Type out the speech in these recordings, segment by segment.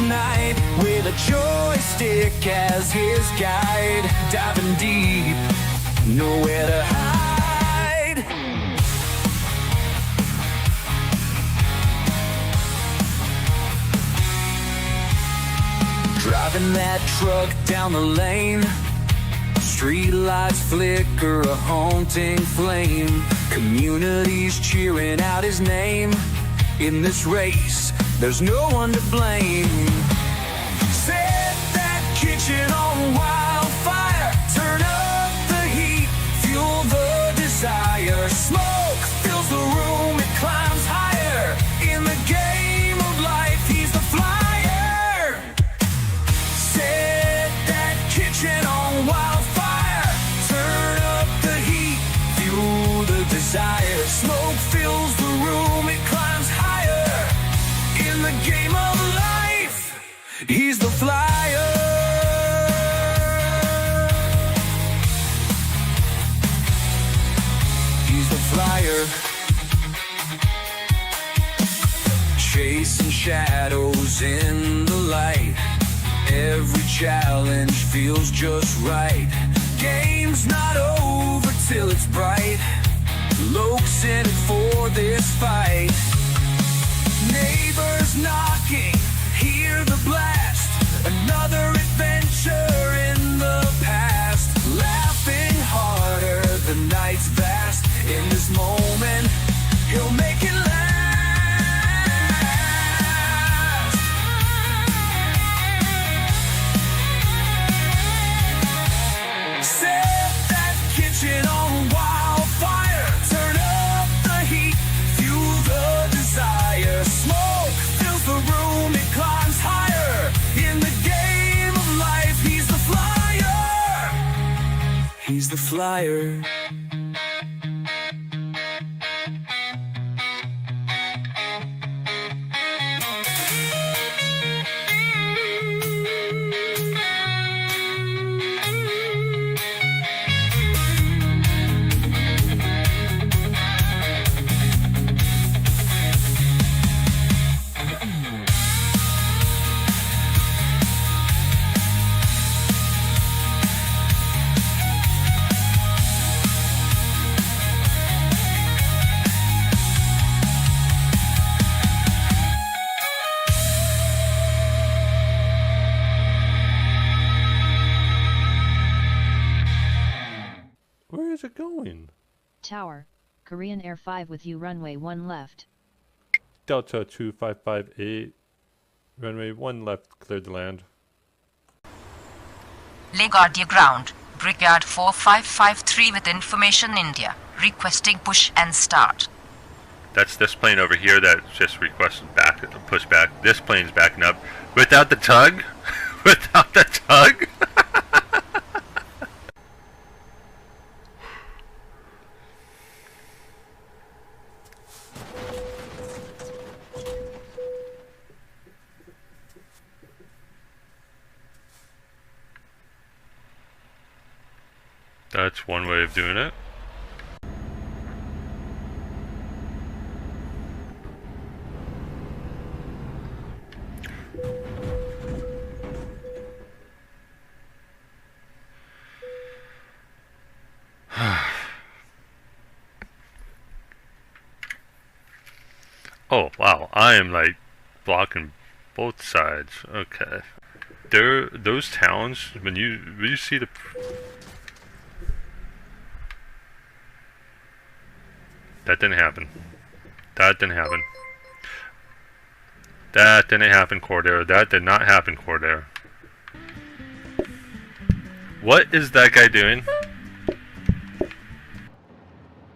night with a joystick as his guide, diving deep, nowhere to hide. Driving that truck down the lane, street lights flicker, a haunting flame. Community's cheering out his name. In this race, there's no one to blame. Set that kitchen on wildfire, turn up the heat, fuel the desire. Smoke fills the room, it climbs higher. In the game of life, he's the flyer. Set that kitchen on wildfire, turn up the heat, fuel the desire. Smoke fills the room, it climbs higher. In the game of life, he's the flyer. He's the flyer. Chasing shadows in the light, every challenge feels just right. Game's not over till it's bright. Lokes in it for this fight. Neighbors knocking, hear the blast. Another adventure in the past. Laughing harder, the night's vast. In this moment, he'll make it last. Set that kitchen on wildfire, turn up the heat, fuel the desire. Smoke fills the room, it climbs higher. In the game of life, he's the flyer. He's the flyer. Where is it going? Tower, Korean Air 5 with you, runway 1 left. Delta 2558, runway 1 left, cleared to land. LaGuardia ground, Brickyard 4553 with information India, requesting push and start. That's this plane over here that just requested back, push back. This plane's backing up without the tug. Without the tug. That's one way of doing it. Oh wow, I am like blocking both sides. Okay. Those towns, when you see the that didn't happen. That didn't happen. That didn't happen, Cordair. That did not happen, Cordair. What is that guy doing?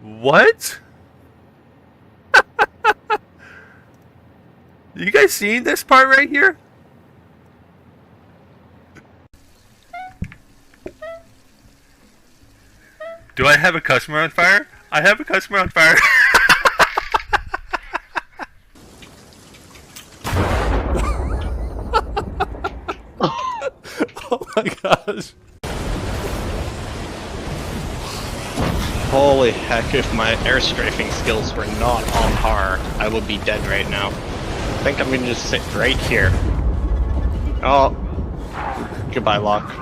What? You guys seeing this part right here? Do I have a customer on fire? I have a customer on fire. Oh my gosh. Holy heck, if my air strafing skills were not on par, I would be dead right now. I think I'm gonna just sit right here. Oh. Goodbye, Locke.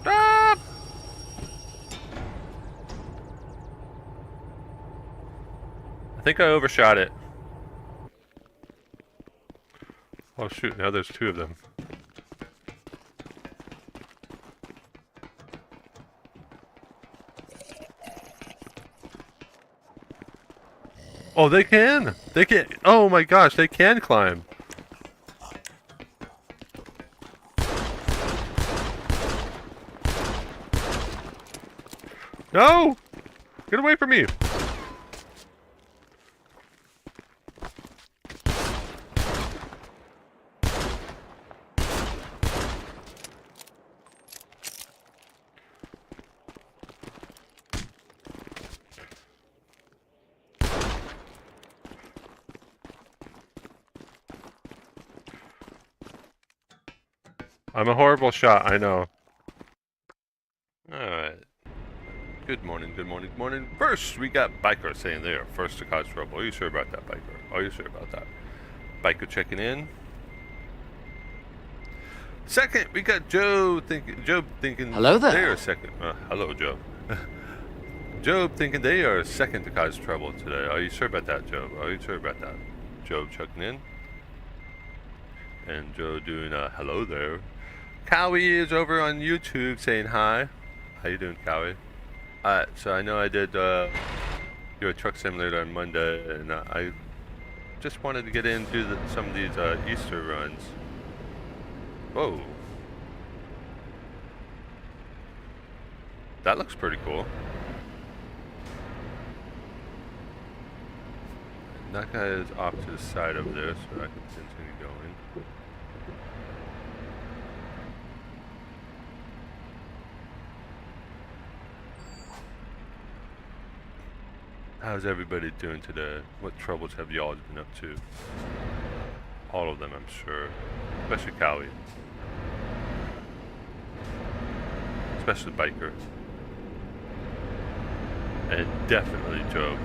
Ah! I think I overshot it. Oh shoot, now there's two of them. Oh, they can! They can! Oh my gosh, they can climb! No! Get away from me! I'm a horrible shot, I know. Alright. Good morning, good morning, good morning. First, we got Biker saying they are first to cause trouble. Are you sure about that, Biker? Are you sure about that? Biker checking in. Second, we got Job thinking Hello there. they are second. Hello, Job. Job thinking they are second to cause trouble today. Are you sure about that, Job? Are you sure about that? Job checking in. And Joe doing a hello there. Cowie is over on YouTube saying hi. How you doing, Cowie? So I know I did your truck simulator on Monday, and I just wanted to get in and do some of these Easter runs. Whoa. That looks pretty cool. And that guy is off to the side over there, so I can continue going. How's everybody doing today? What troubles have y'all been up to? All of them, I'm sure. Especially Cowie. Especially Biker. And definitely Job.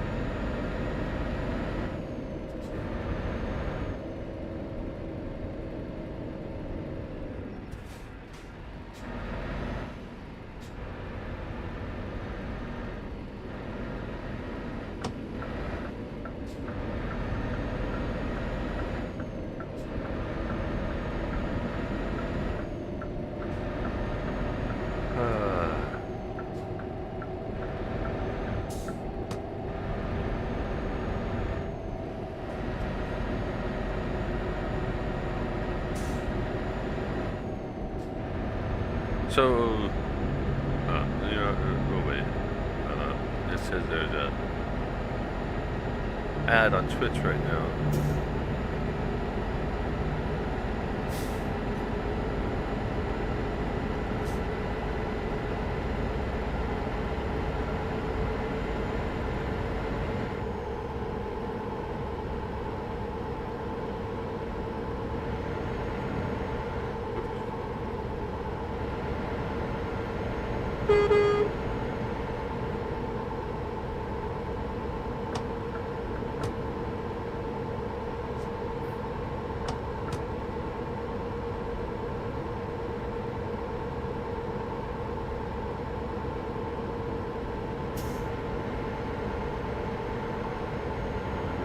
So, you know, oh wait, it says there's a ad on Twitch right now.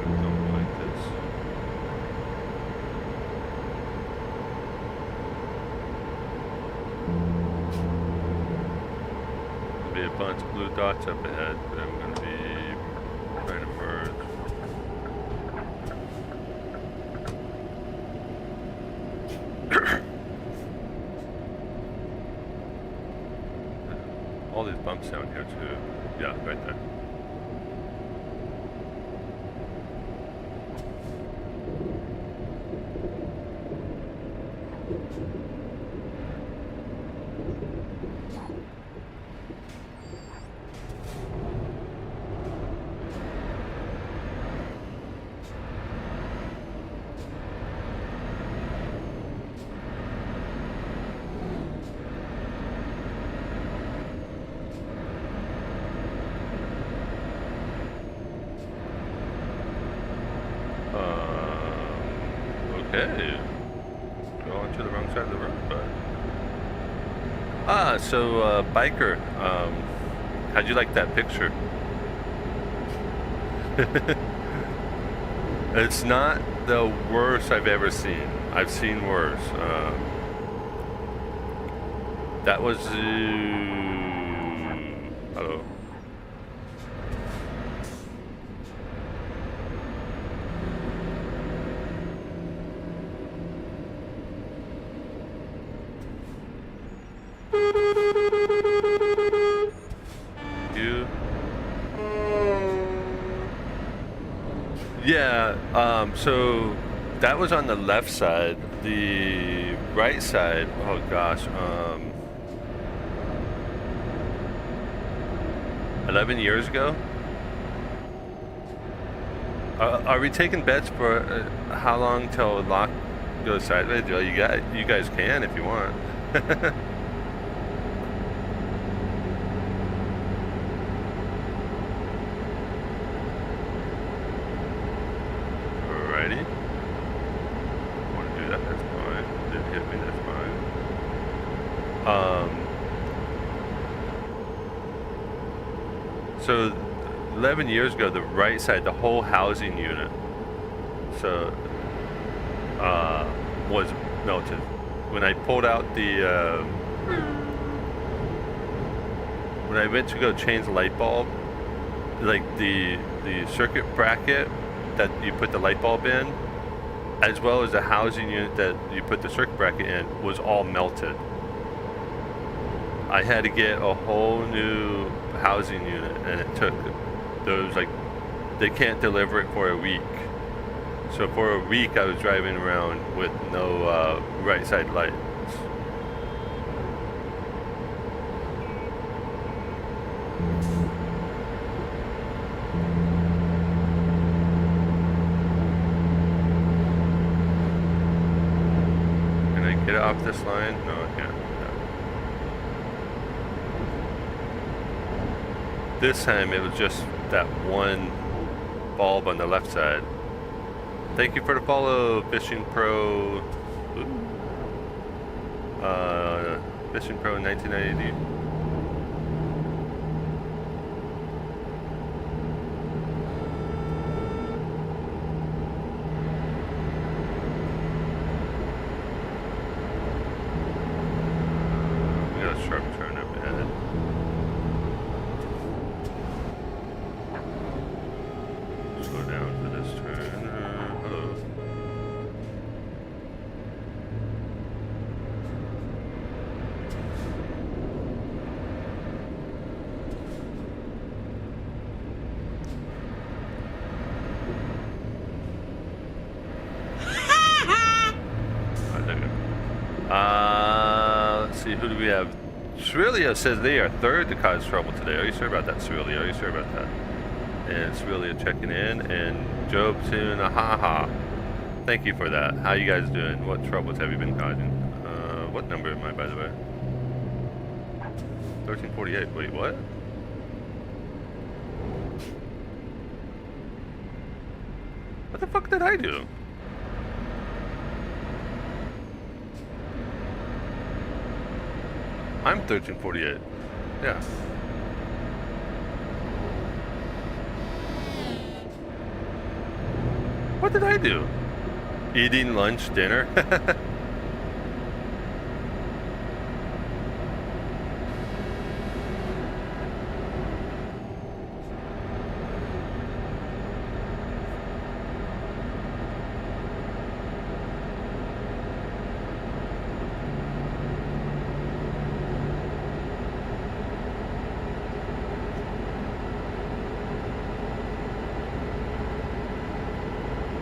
Something like this. There'll be a bunch of blue dots up ahead, but I'm going to be trying to merge. All these bumps down here too. Yeah, right there. Okay. Going to the wrong side of the road, but. Biker, how'd you like that picture? It's not the worst I've ever seen. I've seen worse. That was. Hello. You. Yeah, so that was on the left side. The right side, oh gosh, 11 years ago? Are we taking bets for how long till lock goes sideways? Well, you guys can if you want. Alrighty. Want to do that? That's fine. Didn't hit me. That's fine. So 11 years ago, the right side, the whole housing unit, so was melted. When I pulled out the, when I went to go change the light bulb, like the circuit bracket that you put the light bulb in, as well as the housing unit that you put the circuit bracket in, was all melted. I had to get a whole new housing unit, and it took those, like, they can't deliver it for a week. So for a week I was driving around with no right side lights. Can I get off this line? No, I can't. This time it was just that one bulb on the left side. Thank you for the follow, Fishing Pro. Fishing Pro 1990. We got a sharp turn up ahead. Slow down for this turn. Hello. Let's see, who do we have? Shrillia says they are third to cause trouble today. Are you sure about that, Shrillia? Are you sure about that? And Shrillia checking in, and Job saying, ha. Thank you for that. How you guys doing? What troubles have you been causing? What number am I, by the way? 1348. Wait, what? What the fuck did I do? I'm 1348. Yeah. What did I do? Eating lunch, dinner?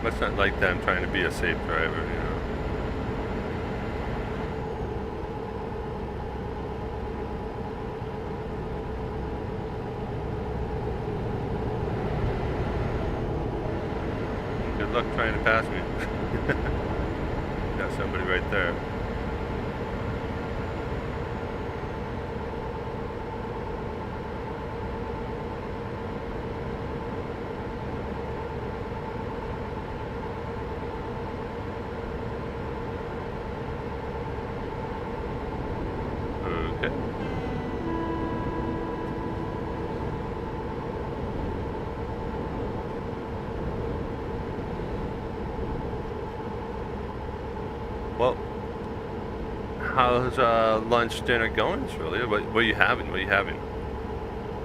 Must not like that I'm trying to be a safe driver, you know. Good luck trying to pass me. Got somebody right there. Well, how's lunch, dinner going, Australia? What are you having? What are you having?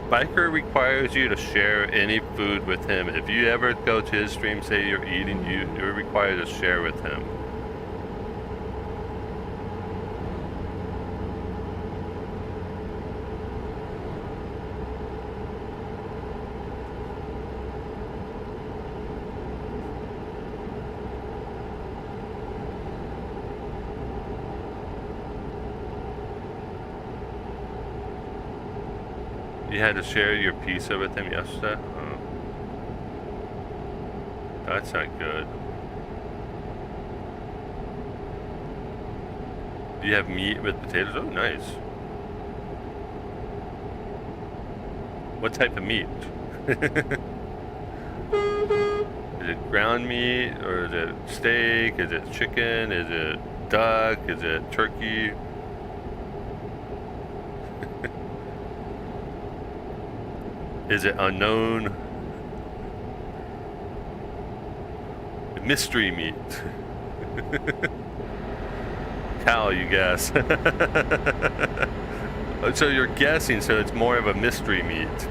Biker requires you to share any food with him. If you ever go to his stream, say you're eating, you're required to share with him. You had to share your pizza with him yesterday? Oh. That's not good. Do you have meat with potatoes? Oh, nice. What type of meat? Is it ground meat, or is it steak? Is it chicken? Is it duck? Is it turkey? Is it unknown? Mystery meat. Cow, you guess. So you're guessing, so it's more of a mystery meat.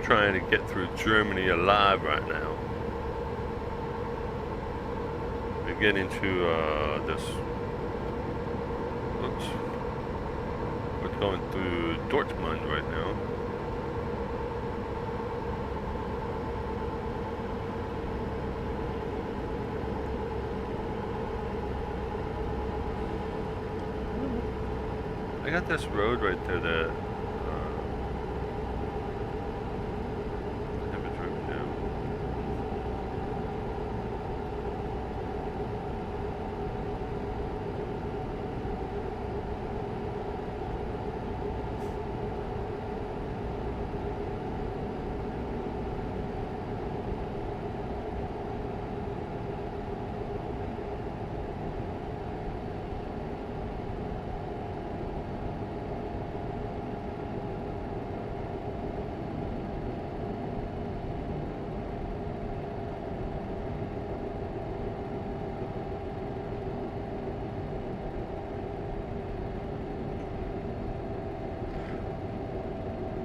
Trying to get through Germany alive right now. We're getting to this. Oops. We're going through Dortmund right now. I got this road right there that.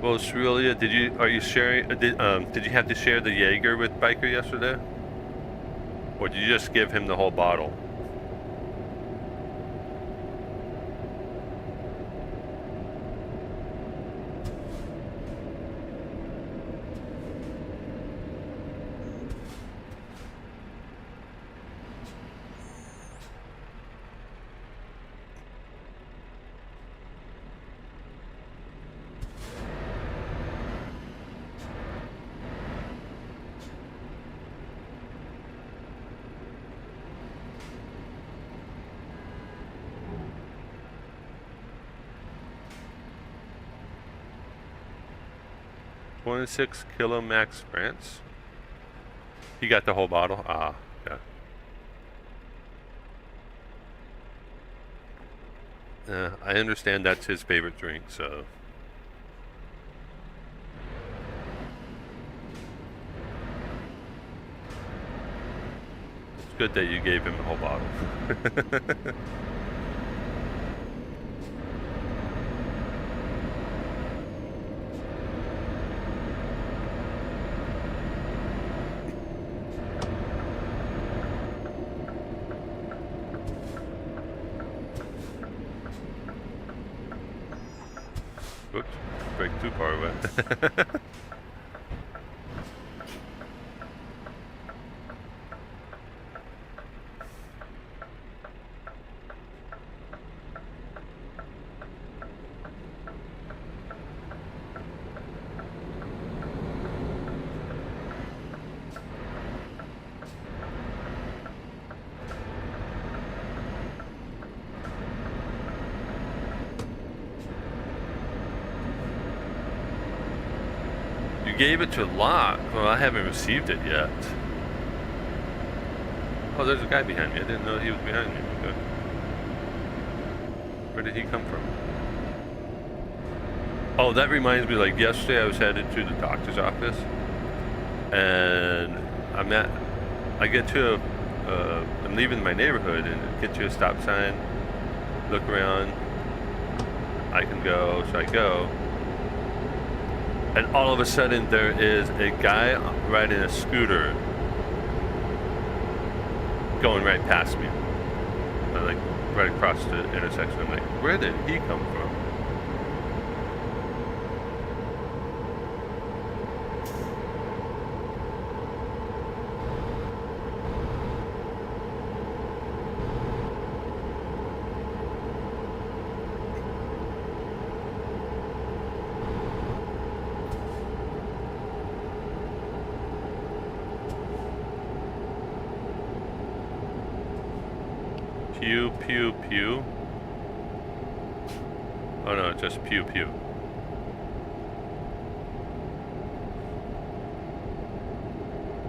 Well, Australia, are you sharing? Did you have to share the Jaeger with Biker yesterday, or did you just give him the whole bottle? .6 kilo max France. He got the whole bottle. Ah, yeah. I understand that's his favorite drink, so. It's good that you gave him the whole bottle. Oops, break too far away. gave it to Locke. Well, I haven't received it yet. Oh, there's a guy behind me. I didn't know he was behind me. Okay. Where did he come from? Oh, that reminds me, like yesterday I was headed to the doctor's office, and I'm leaving my neighborhood and get to a stop sign, look around, I can go, so I go, and all of a sudden there is a guy riding a scooter going right past me, like right across the intersection. I'm like, where did he come from? Pew, pew, pew. Oh no, just pew, pew.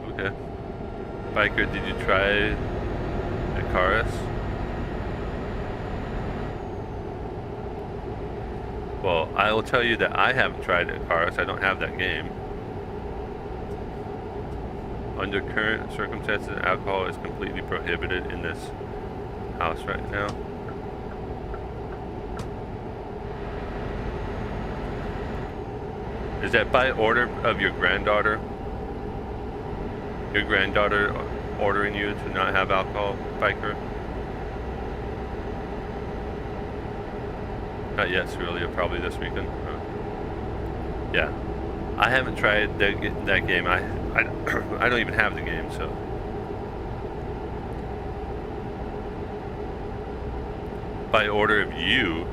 Okay. Biker, did you try Icarus? Well, I will tell you that I haven't tried Icarus. I don't have that game. Under current circumstances, alcohol is completely prohibited in this house right now. Is that by order of your granddaughter? Your granddaughter ordering you to not have alcohol, Biker? Not yet, Cerealia. Probably this weekend. Yeah, I haven't tried that game. I don't even have the game, so. By order of you,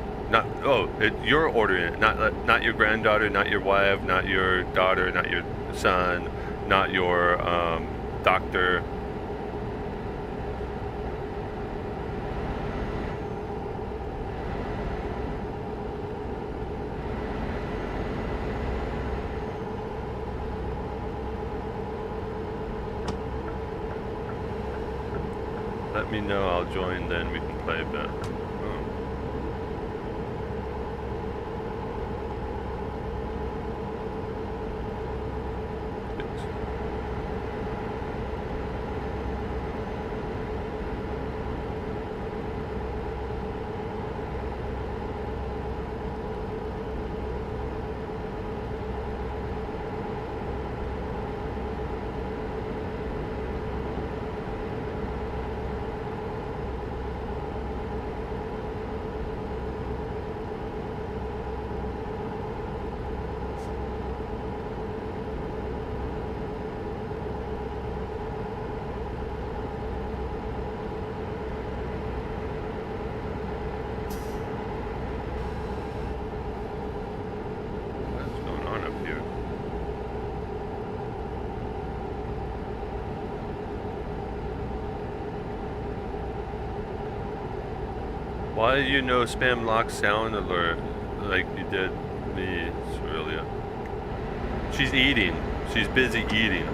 you're ordering it, not your granddaughter, not your wife, not your daughter, not your son, not your doctor. Let me know, I'll join, then we can play a bit. Why do you know spam lock sound alert like you did me, Cerealia? She's eating. She's busy eating.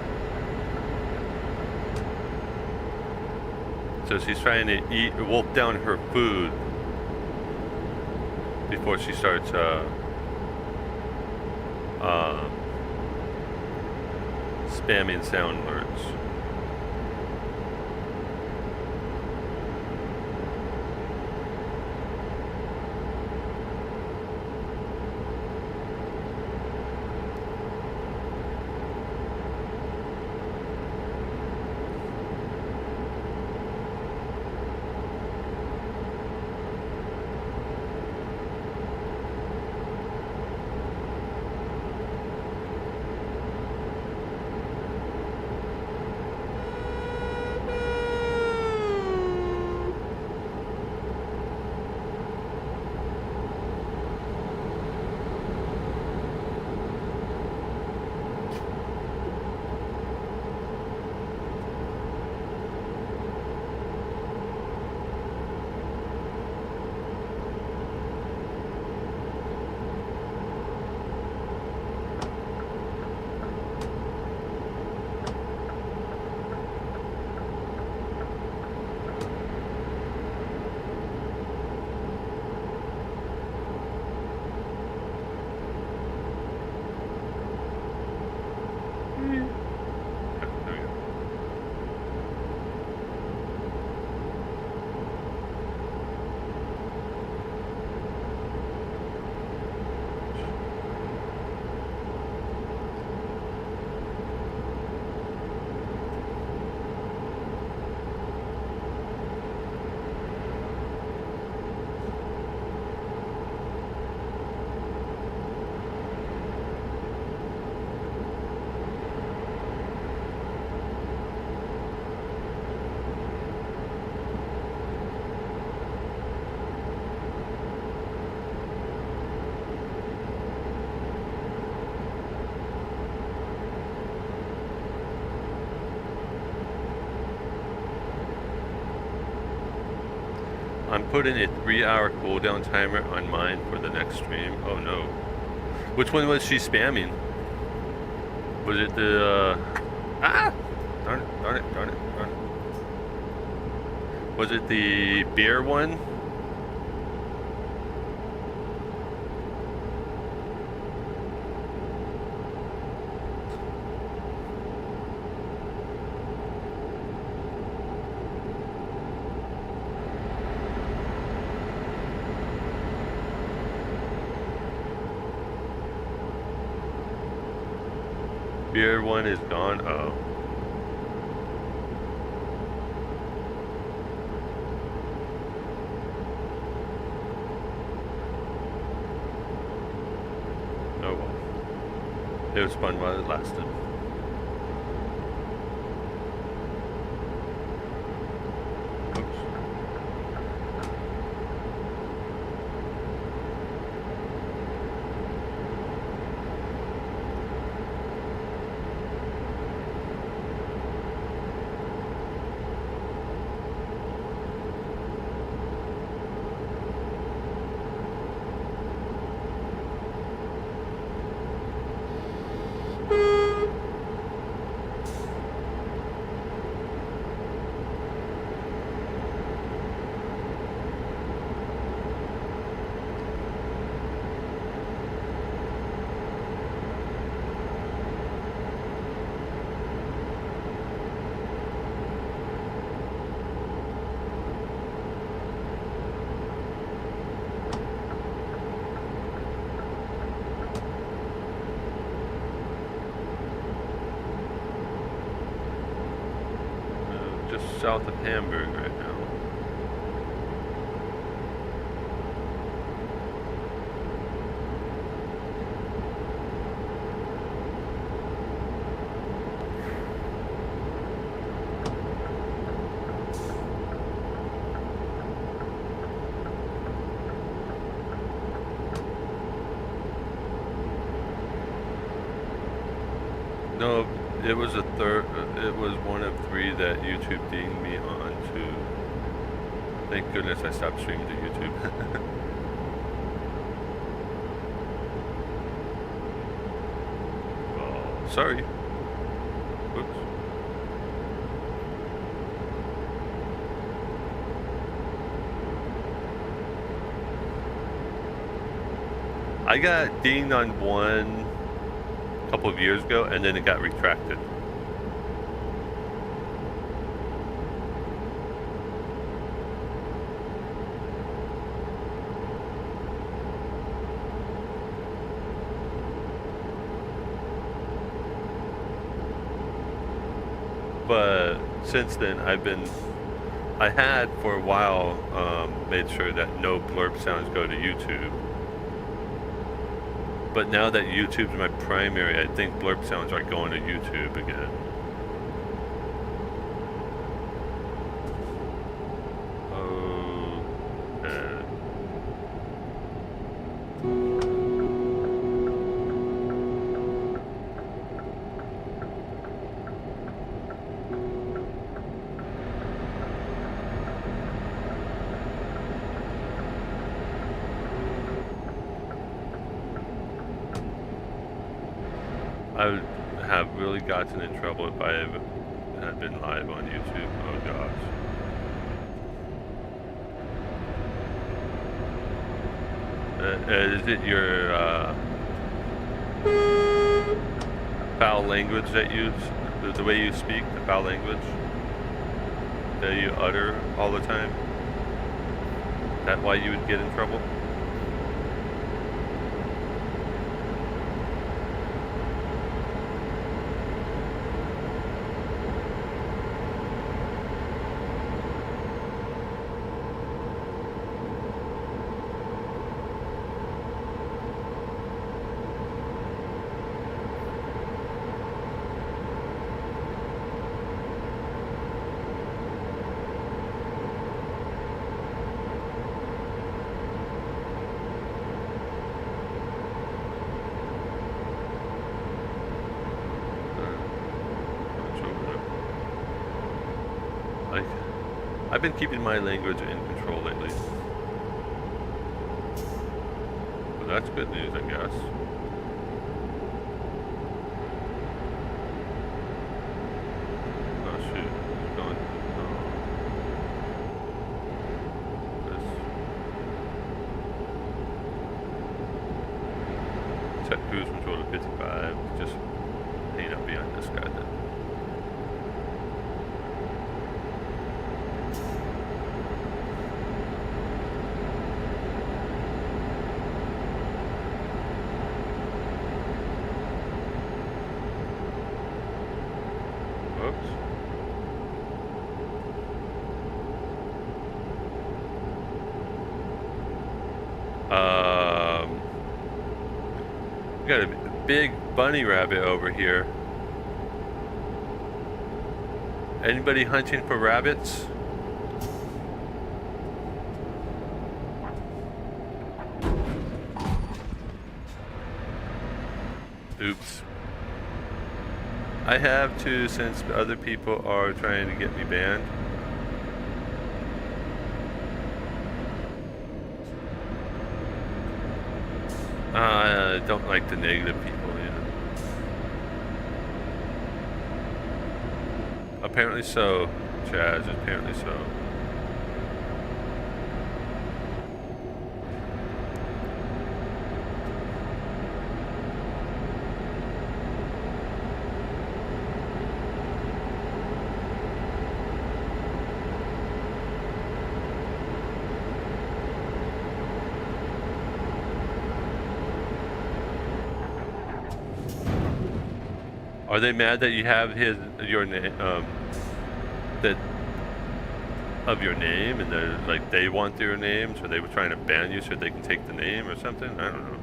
So she's trying to wolf down her food before she starts spamming sound alerts. I'm putting a 3-hour cooldown timer on mine for the next stream. Oh no. Which one was she spamming? Was it the ah! Darn it, darn it, darn it, darn it. Was it the beer one? Beer one is gone. Oh. Oh well. It was fun while it lasted. Oops. Just south of Hamburg right now. No, it was a third. It was one of 3 that YouTube dinged me on to. Thank goodness I stopped streaming to YouTube. Oh, sorry. Oops. I got dinged on one a couple of years ago, and then it got retracted. But since then, I had for a while made sure that no blurb sounds go to YouTube. But now that YouTube's my primary, I think blurb sounds are going to YouTube again. Okay. I would have really gotten in trouble if I had been live on YouTube. Oh gosh. Is it your foul language that the way you speak, the foul language that you utter all the time? Is that why you would get in trouble? I've been keeping my language in control lately. So that's good news, I guess. Oh shoot, it's going. Oh. This. Set cruise control to 55. Just hang up behind this guy then. Whoops. We got a big bunny rabbit over here. Anybody hunting for rabbits? Oops. I have to, since other people are trying to get me banned. I don't like the negative people, Apparently so, Chaz, apparently so. Are they mad that you have your name, that of your name, and they're like they want your name, so they were trying to ban you so they can take the name or something? I don't know.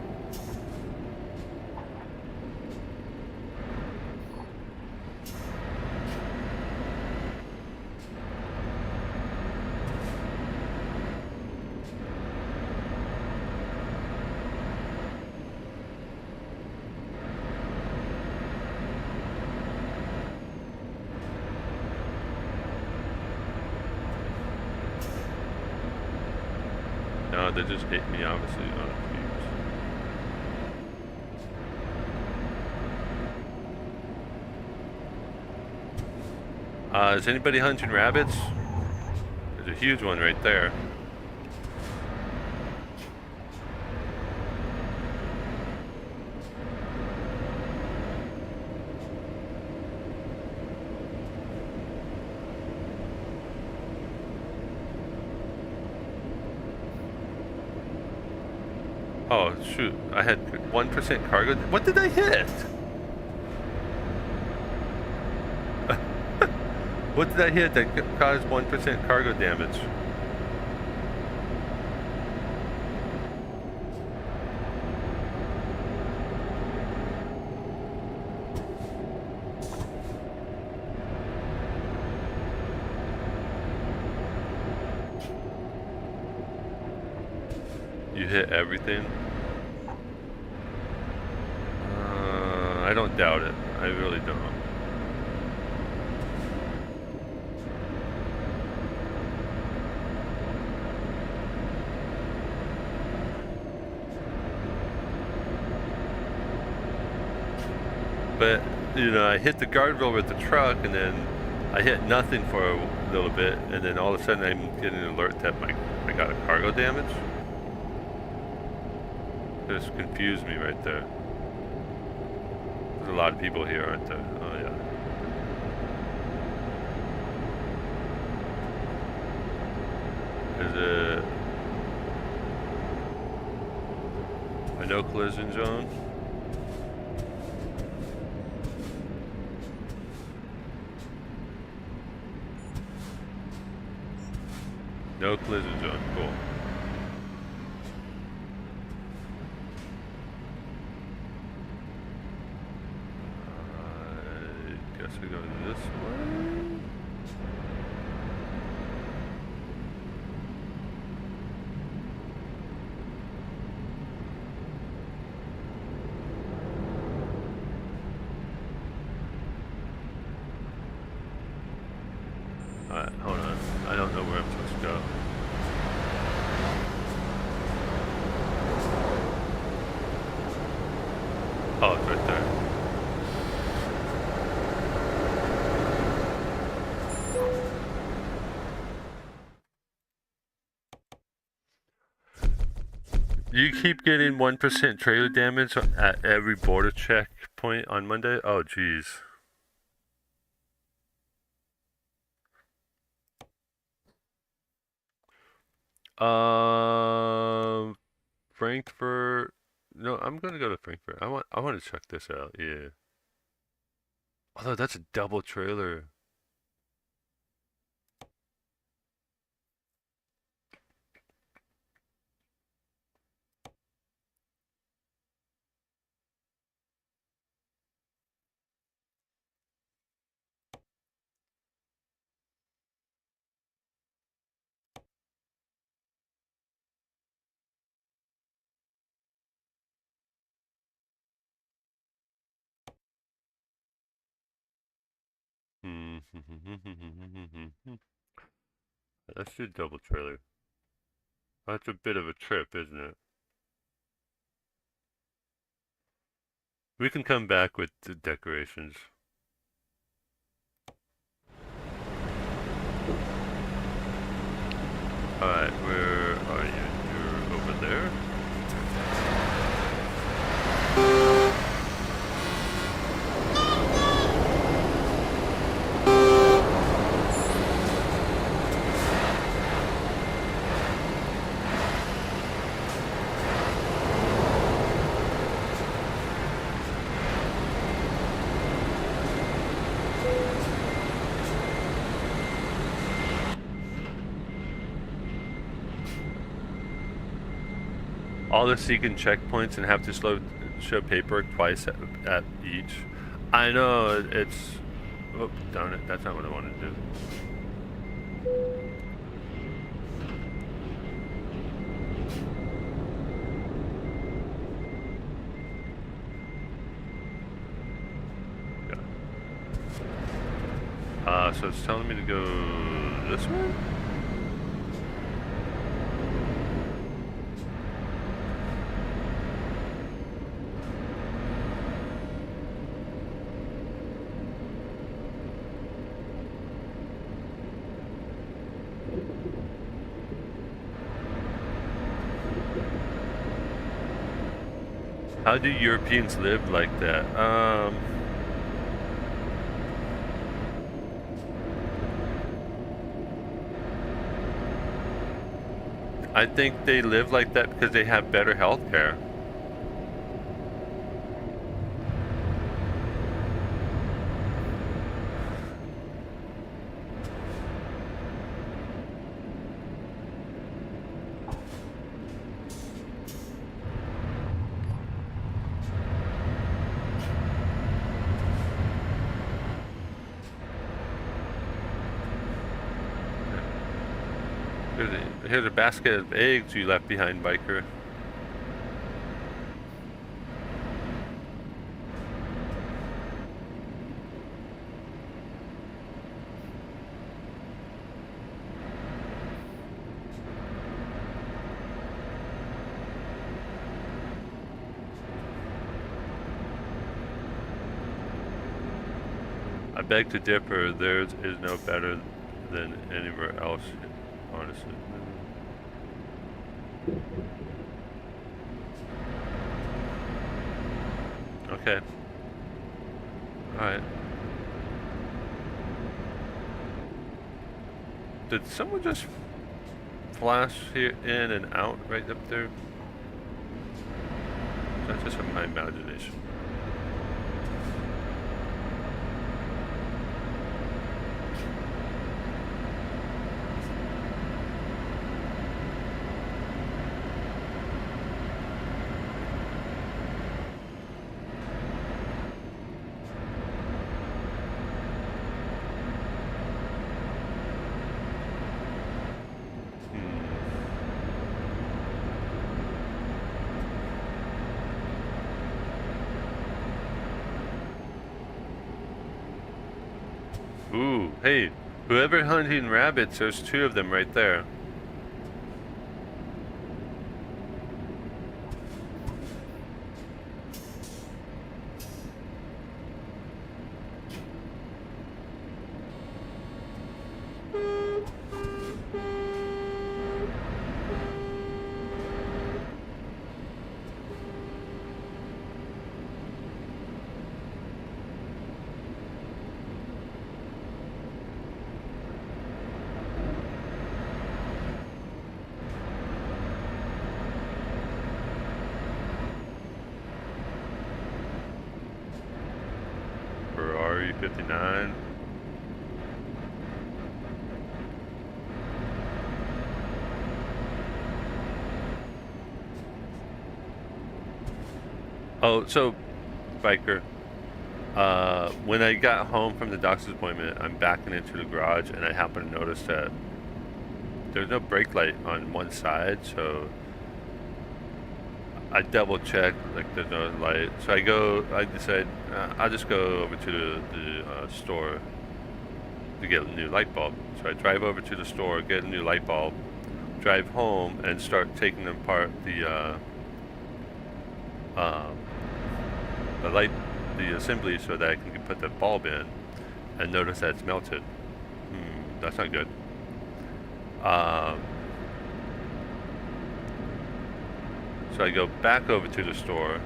No, they just hit me, obviously. Oh, is anybody hunting rabbits? There's a huge one right there. Oh, shoot. I had 1% cargo. What did I hit? What did I hit that caused 1% cargo damage? You hit everything? I don't doubt it. I really don't. But, I hit the guardrail with the truck, and then I hit nothing for a little bit, and then all of a sudden I'm getting an alert that I got a cargo damage. Just confused me right there. There's a lot of people here, aren't there? Oh yeah. Is it a no collision zone? No collision zone, cool. I guess we go this way. Alright, hold on. I don't know where I'm supposed to go. Oh, it's right there. You keep getting 1% trailer damage at every border checkpoint on Monday? Oh, jeez. Frankfurt. No, I'm gonna go to Frankfurt. I want to check this out. Yeah. Although that's a double trailer. That's a double trailer. That's a bit of a trip, isn't it? We can come back with the decorations. Alright, where are you? You're over there? All the seeking checkpoints and have to show paperwork twice at each. I know, it's... Oh, darn it, that's not what I wanted to do. So it's telling me to go this way? How do Europeans live like that? I think they live like that because they have better health care. Here's a basket of eggs you left behind, biker. I beg to differ, theirs is no better than anywhere else, honestly. Okay. Alright. Did someone just flash here in and out right up there? That's just my imagination. Ooh, hey, Whoever hunting rabbits, there's 2 of them right there. Ferrari 59. Oh, so, biker. When I got home from the doctor's appointment, I'm backing into the garage, and I happen to notice that there's no brake light on one side, so I double check, like there's no light. So I decide I'll just go over to the store to get a new light bulb. So I drive over to the store, get a new light bulb, drive home, and start taking apart the assembly so that I can put the bulb in, and notice that it's melted. That's not good. So I go back over to the store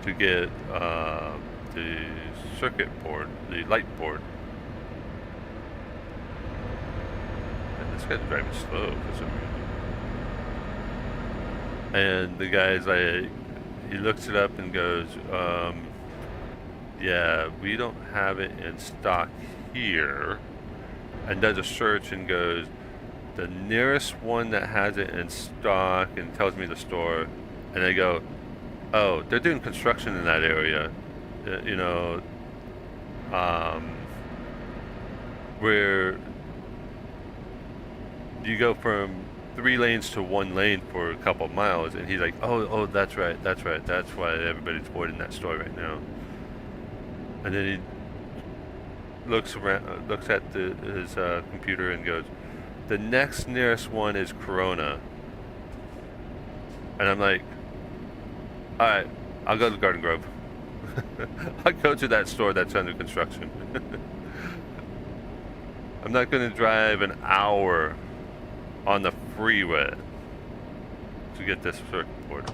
to get the circuit board, the light board. And this guy's driving slow for some reason. And the guy's like, he looks it up and goes, yeah, we don't have it in stock here. And does a search and goes, the nearest one that has it in stock, and tells me the store. And I go, oh, they're doing construction in that area. You know, where you go from 3 lanes to 1 lane for a couple of miles. And he's like, oh, that's right. That's why everybody's avoiding that store right now. And then he looks around, looks at his computer and goes, the next nearest one is Corona. And I'm like, alright, I'll go to Garden Grove. I'll go to that store that's under construction. I'm not going to drive an hour on the freeway to get this circuit board.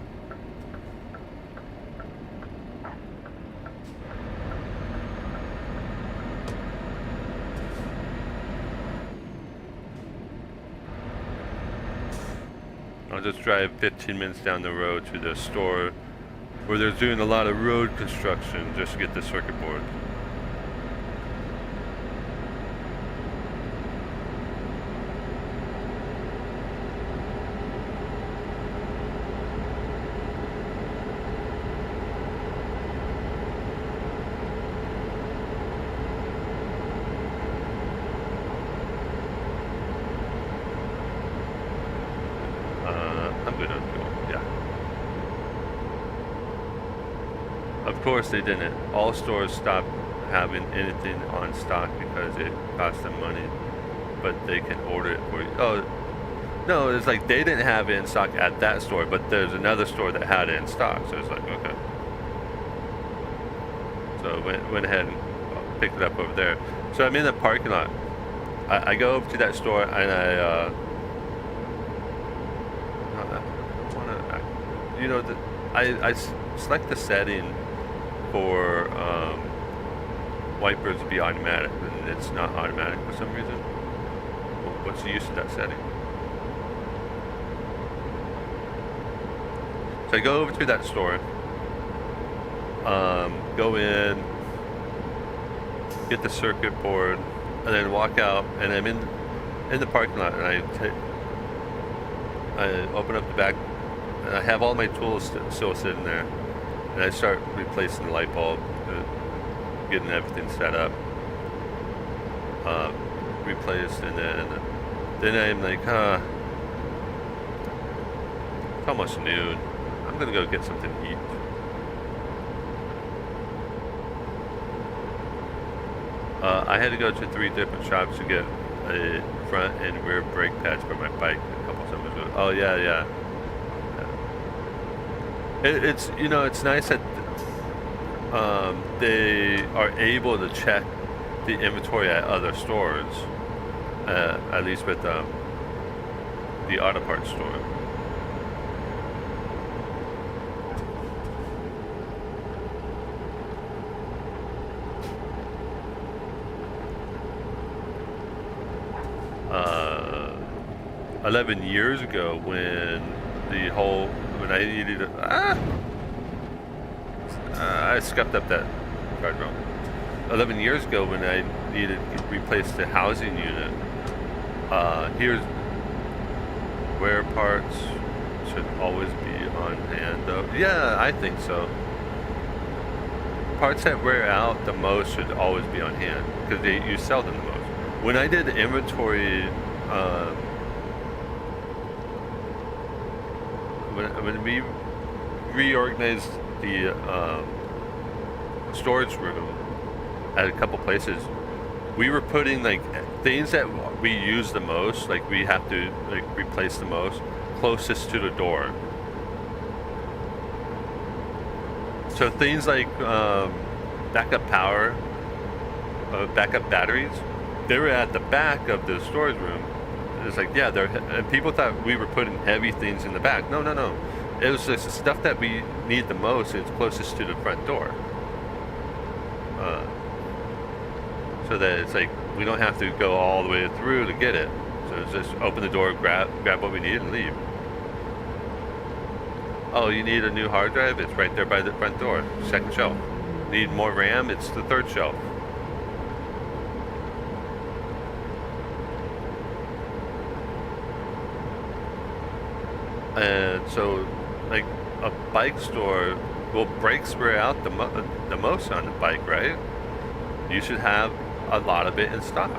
I'll just drive 15 minutes down the road to the store where they're doing a lot of road construction just to get the circuit board. Of course they didn't. All stores stopped having anything on stock because it cost them money, but they can order it for you. Oh, no, it's like they didn't have it in stock at that store, but there's another store that had it in stock, so it's like, okay. So went ahead and picked it up over there. So I'm in the parking lot. I go over to that store and I select the setting for wipers to be automatic, and it's not automatic for some reason. What's the use of that setting? So I go over to that store, go in, get the circuit board, and then walk out, and I'm in the parking lot, and I open up the back, and I have all my tools still sitting there, and I start replacing the light bulb, getting everything set up, replaced, and then I'm like, it's almost noon. I'm gonna go get something to eat. I had to go to 3 different shops to get a front and rear brake pads for my bike a couple summers ago. Oh yeah, yeah. It's it's nice that they are able to check the inventory at other stores, at least with the auto parts store. Uh, 11 years ago when I needed I scuffed up that guardrail. 11 years ago when I needed to replace the housing unit, here's wear parts should always be on hand though. Yeah, I think so. Parts that wear out the most should always be on hand because you sell them the most. When I did inventory, when we reorganized the storage room at a couple places, we were putting like things that we use the most, like we have to like replace the most, closest to the door. So things like backup power, backup batteries, they were at the back of the storage room. It's like, yeah, and people thought we were putting heavy things in the back. No, no, no. It was just the stuff that we need the most. It's closest to the front door. So that it's like we don't have to go all the way through to get it. So it's just open the door, grab what we need, and leave. Oh, you need a new hard drive? It's right there by the front door, second shelf. Need more RAM? It's the third shelf. And so, like a bike store, well, brakes wear out the most on a bike, right? You should have a lot of it in stock.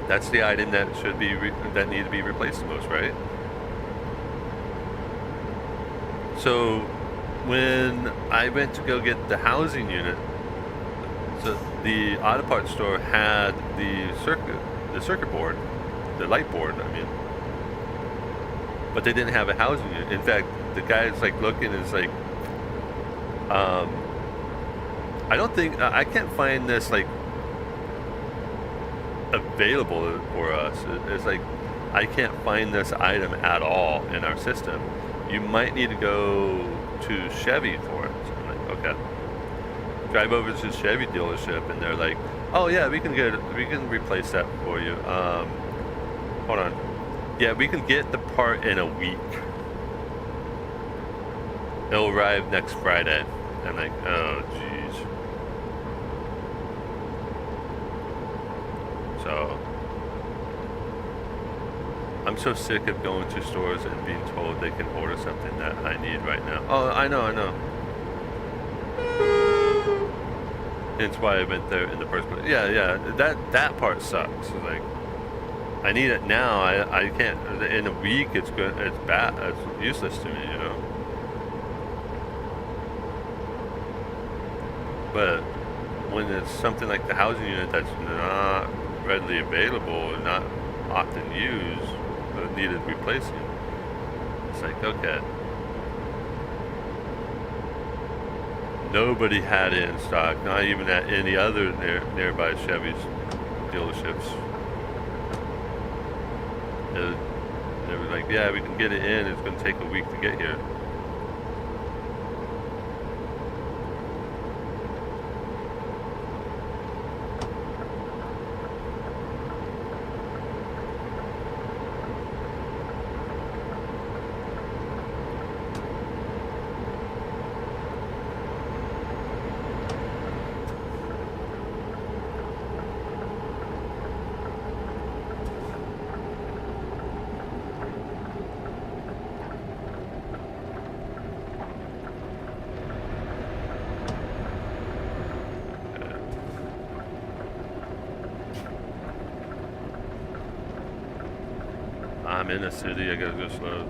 That's the item that should be that need to be replaced the most, right? So when I went to go get the housing unit, so the auto parts store had the circuit board, the light board, I mean, but they didn't have a housing unit. In fact, the guy's like looking is like, I don't think I can't find this like available for us. It's like I can't find this item at all in our system. You might need to go to Chevy for it. So I'm like, okay. Drive over to the Chevy dealership, and they're like, oh yeah, we can replace that for you. Hold on. Yeah, we can get the part in a week. It'll arrive next Friday. I'm like, oh jeez. So I'm so sick of going to stores and being told they can order something that I need right now. Oh, I know. It's why I went there in the first place. Yeah, that part sucks. Like, I need it now. I can't. In a week, it's good. It's bad. It's useless to me, you know. But when it's something like the housing unit that's not readily available and not often used, but needed replacing, it's like, okay. Nobody had it in stock, not even at any other nearby Chevy's dealerships. They were like, yeah, we can get it in, it's going to take a week to get here. I'm in a city, I gotta go slow.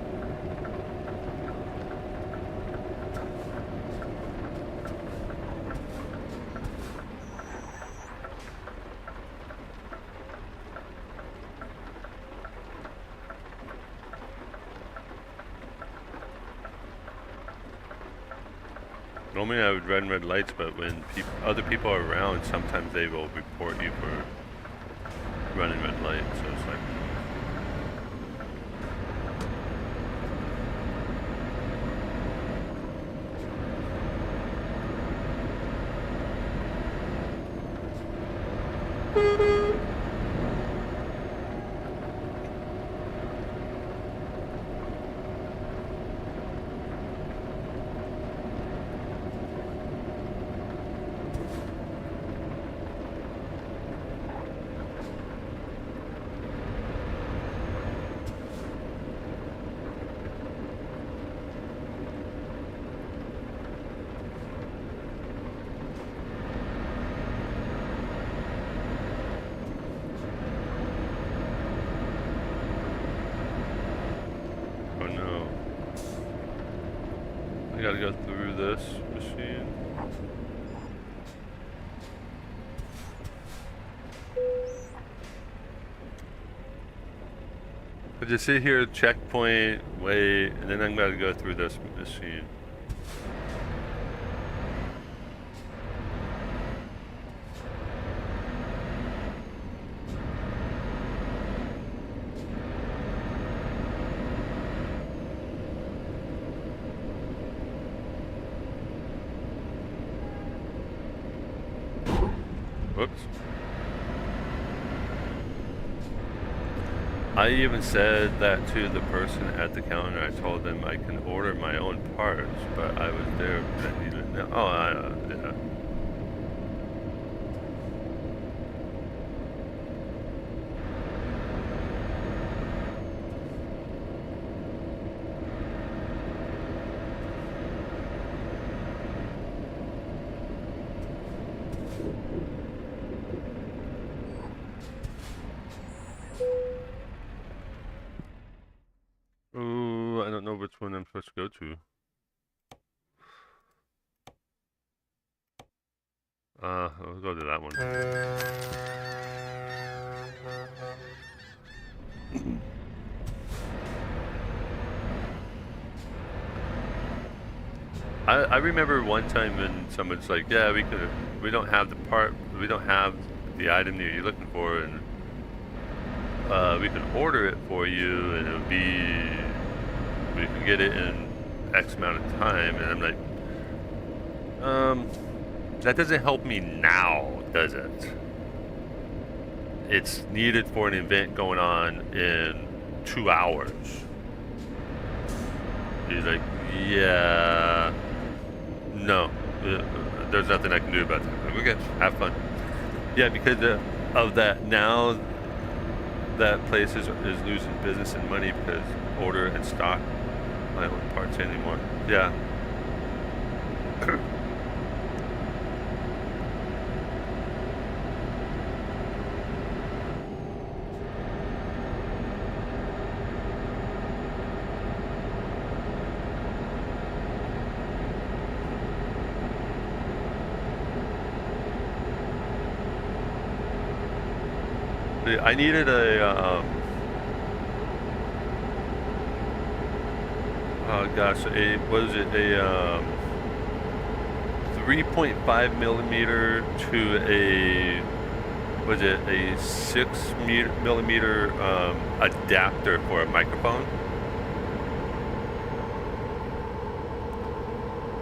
Normally I would run red lights, but when other people are around, sometimes they will report you for running red lights. So it's like, oh no. I gotta go through this machine. I just sit here, checkpoint, wait, and then I'm gonna go through this machine. Whoops. I even said that to the person at the counter. I told them I can order my own parts, but I was there. I needed, yeah. Ooh, I don't know which one I'm supposed to go to. I'll go to that one. I remember one time when someone's like, yeah, we don't have the part, we don't have the item that you're looking for, and we can order it for you, and it'll be, we can get it in X amount of time. And I'm like, that doesn't help me now, does it? It's needed for an event going on in 2 hours. He's like, yeah, no, there's nothing I can do about that. I'm like, okay, have fun. Yeah, because of that, now that place is losing business and money because order and stock my own parts anymore. Yeah. I needed a, oh gosh, what is it, a 3.5 millimeter to a, was it a 6 millimeter adapter for a microphone.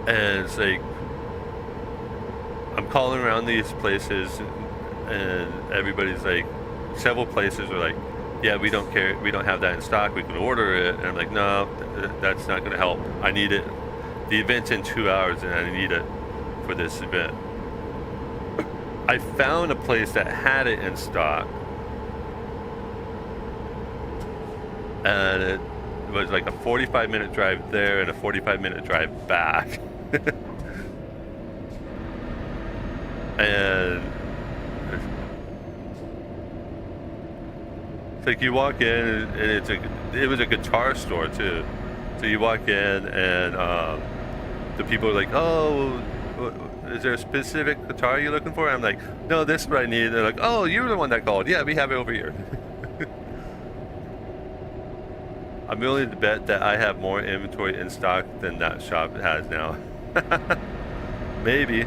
And it's like, I'm calling around these places and everybody's like, several places are like, yeah, we don't care, we don't have that in stock, we can order it. And I'm like, no, that's not going to help. I need it. The event's in 2 hours and I need it for this event. I found a place that had it in stock, and it was like a 45-minute drive there and a 45-minute drive back. And it's like you walk in and it was a guitar store too. So you walk in and the people are like, oh, is there a specific guitar you're looking for? I'm like, no, this is what I need. They're like, oh, you're the one that called. Yeah, we have it over here. I'm willing to bet that I have more inventory in stock than that shop has now. Maybe.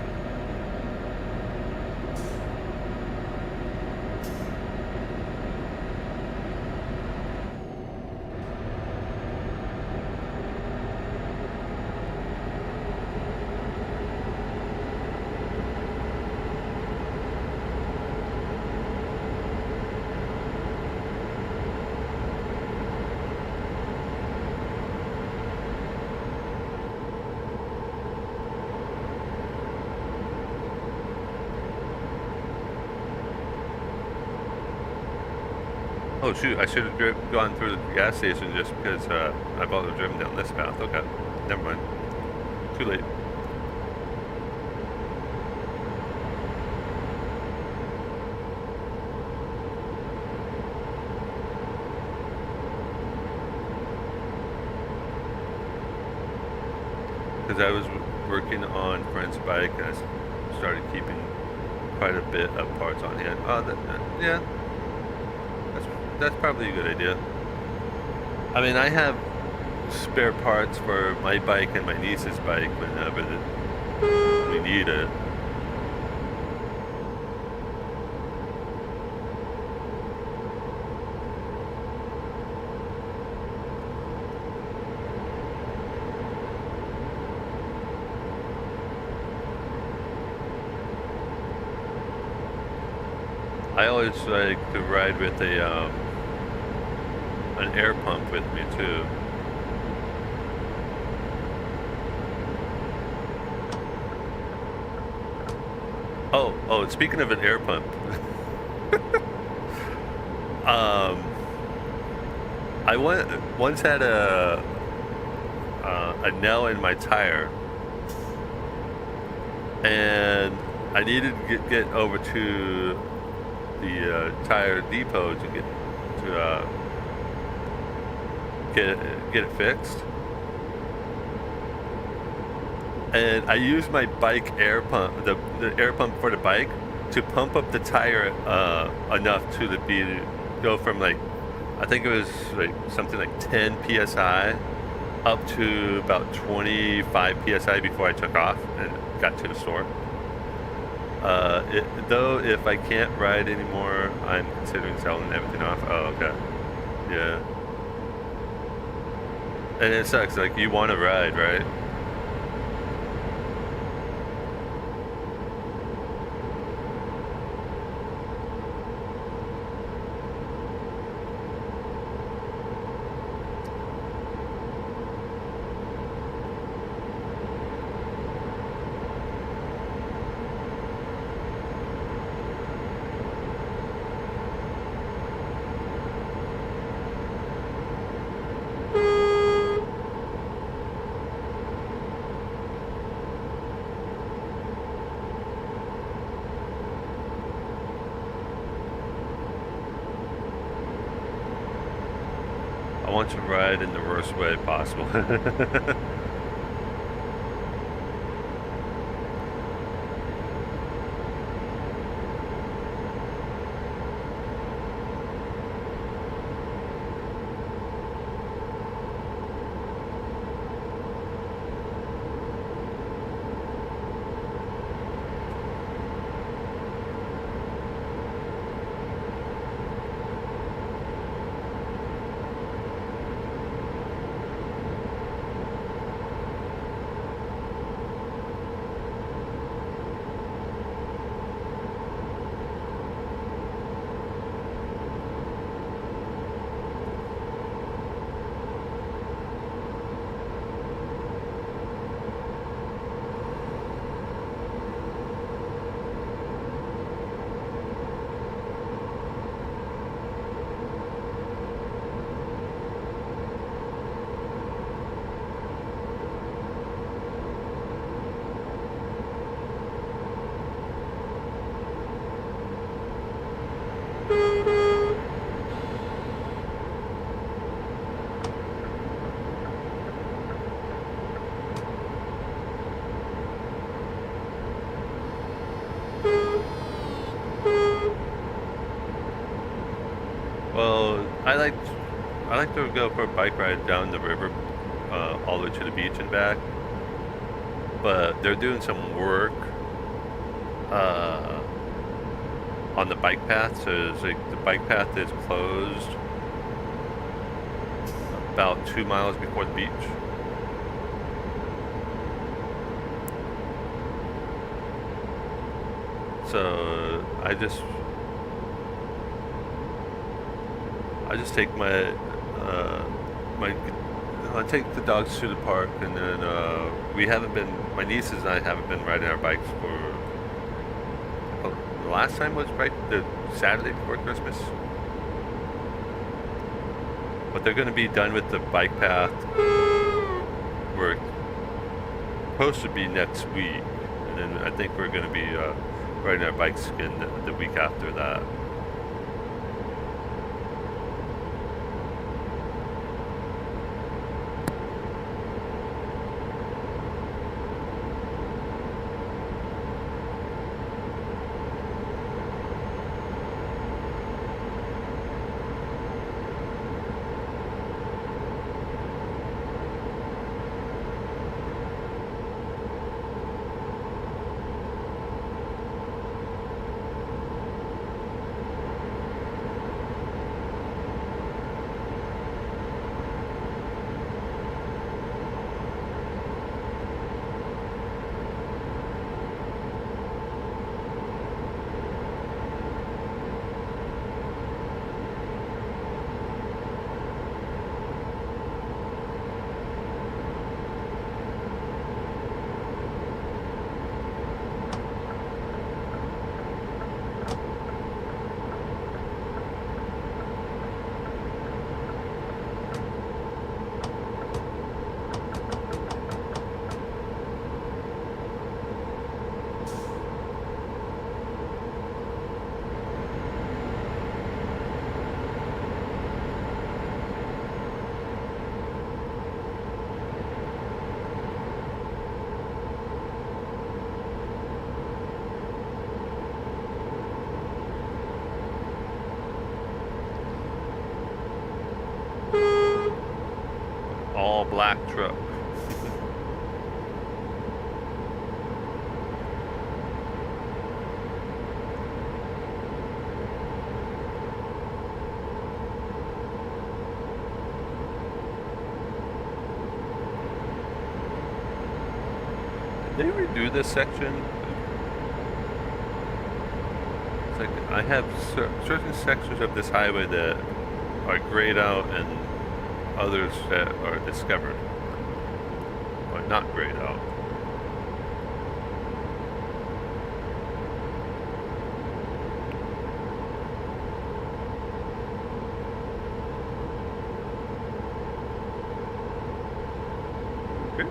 Oh shoot, I should have gone through the gas station just because I've already driven down this path. Okay, never mind. Too late. Because I was working on friend's bike and I started keeping quite a bit of parts on hand. Oh, yeah. That's probably a good idea. I mean, I have spare parts for my bike and my niece's bike whenever we need it. I always like to ride with an air pump with me too. Oh, speaking of an air pump, I once had a nail in my tire, and I needed to get over to the tire depot to get it fixed. And I used my bike air pump, the air pump for the bike, to pump up the tire enough to go from like, I think it was like something like 10 psi up to about 25 psi before I took off and got to the store. Though if I can't ride anymore, I'm considering selling everything off. Oh, okay. Yeah. And it sucks, like you want to ride, right? I want to ride in the worst way possible. Well, I like to go for a bike ride down the river, all the way to the beach and back. but they're doing some work on the bike path. So it's like the bike path is closed about 2 miles before the beach. So I just take my I take the dogs to the park, and then we haven't been. My nieces and I haven't been riding our bikes for. The last time was right the Saturday before Christmas. But they're going to be done with the bike path. We're supposed to be next week, and then I think we're going to be riding our bikes again the week after that. All black truck. Did they redo this section? It's like I have certain sections of this highway that are grayed out and others that are discovered or not grayed out. Okay.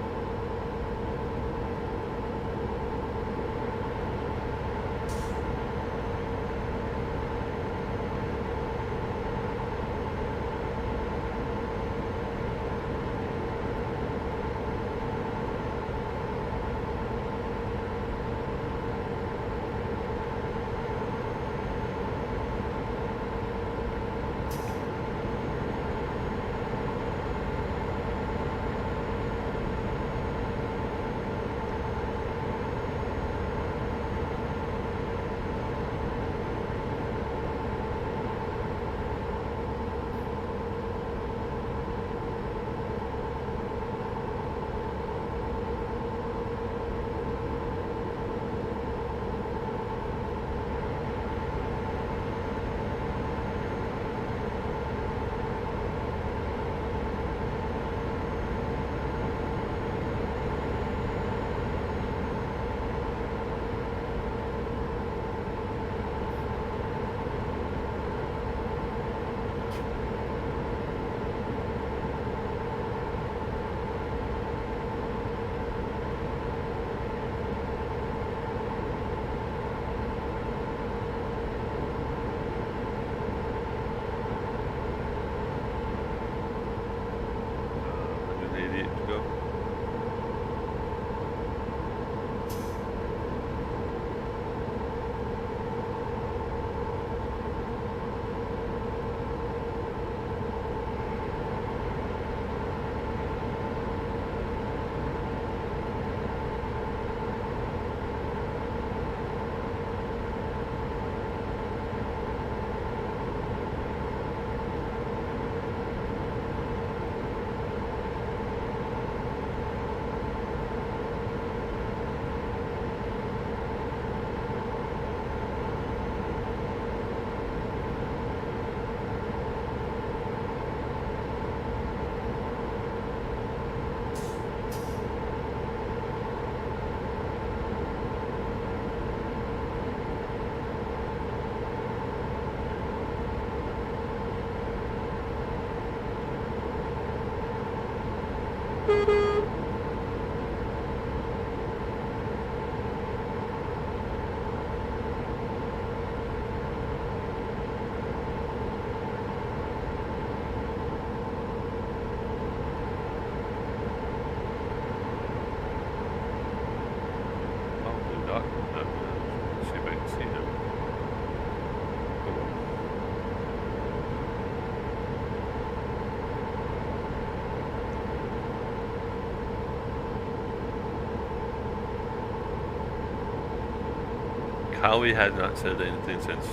Howie had not said anything since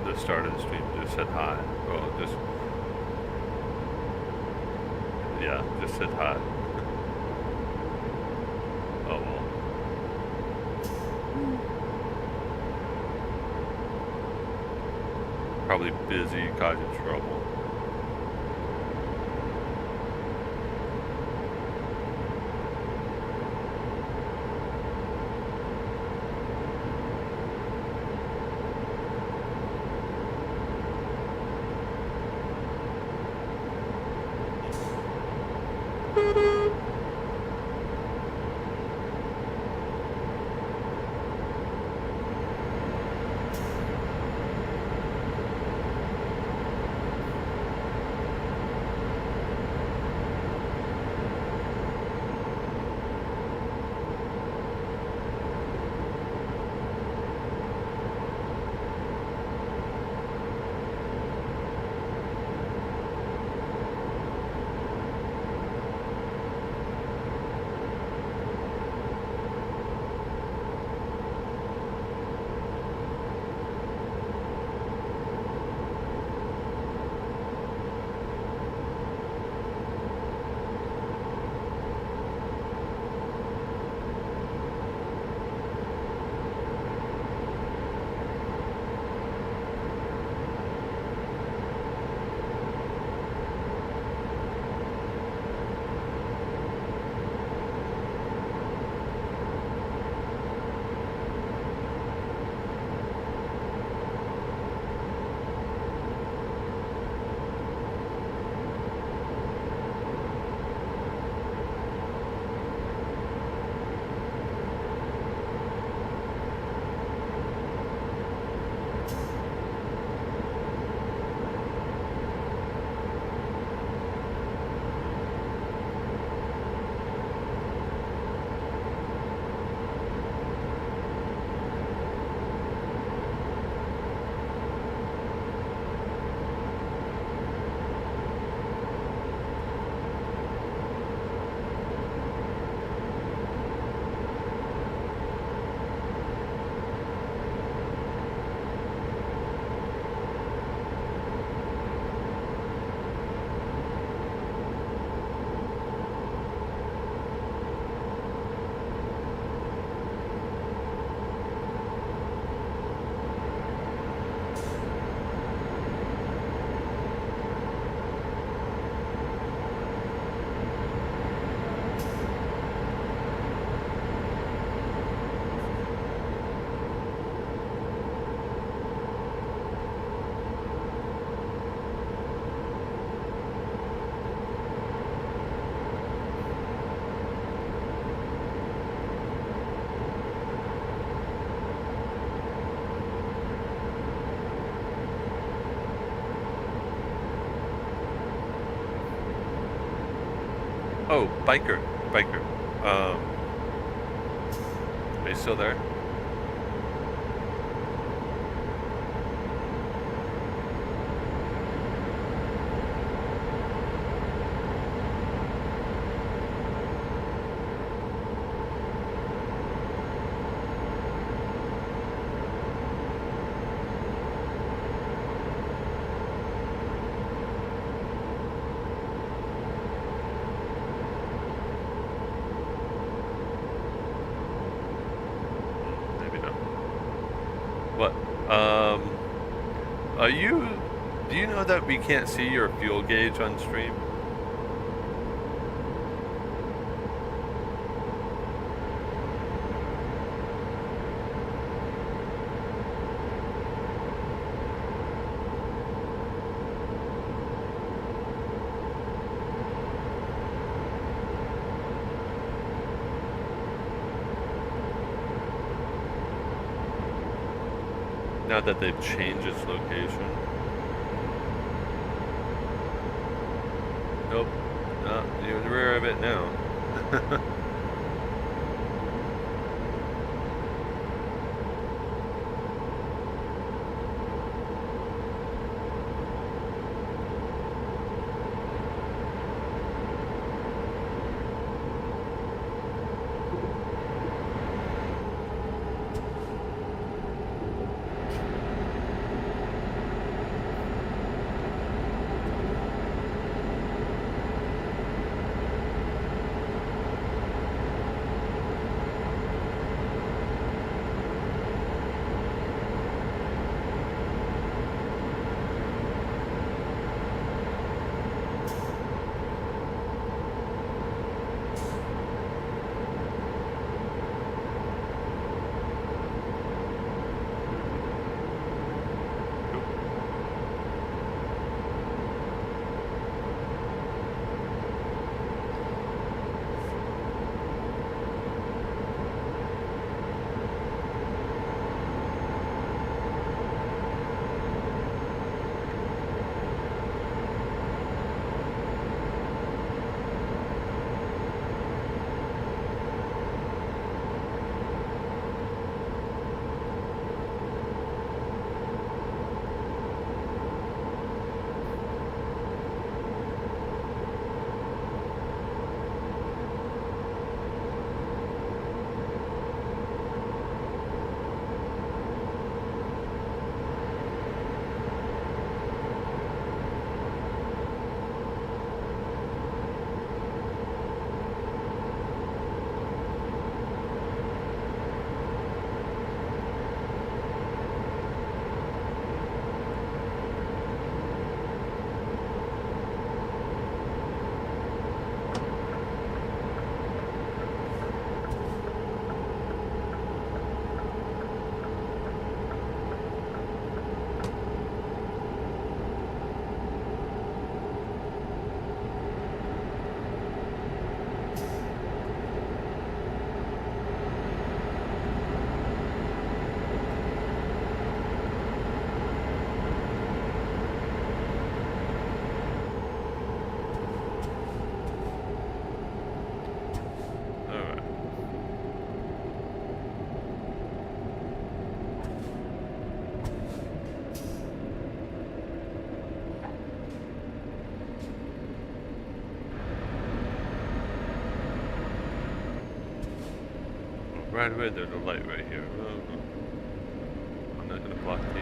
the start of the stream. Just said hi. Well, just yeah, just said hi. Oh well. Probably busy, causing trouble. Oh, biker. Are you still there? Maybe not. What? Are you? Do you know that we can't see your fuel gauge on stream? Now that they've changed its location. Nope. No, you're in the rear of it now. right away, there's a light right here. I'm not gonna block the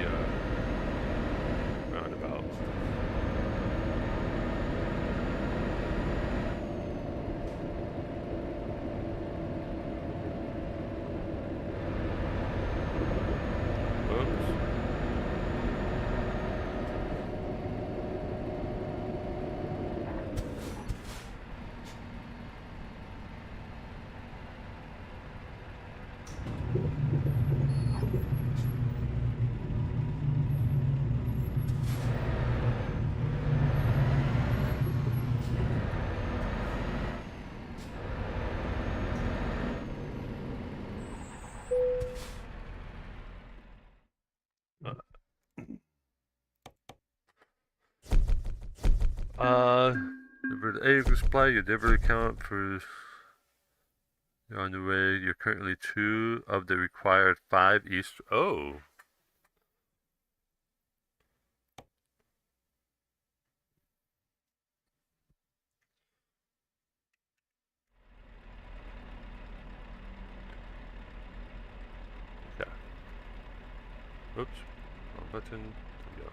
roundabout. Oops. Delivered egg supply, your delivery count for you're on the way. You're currently 2 of the required 5 east. Oh. Okay. Oops. Wrong button. There we go.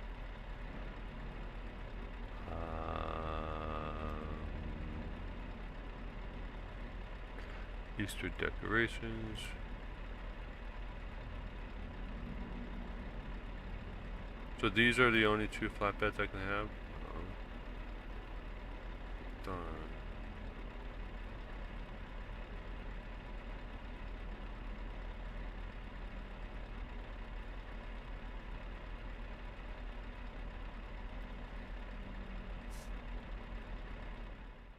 Easter decorations. So these are the only 2 flatbeds I can have? Darn.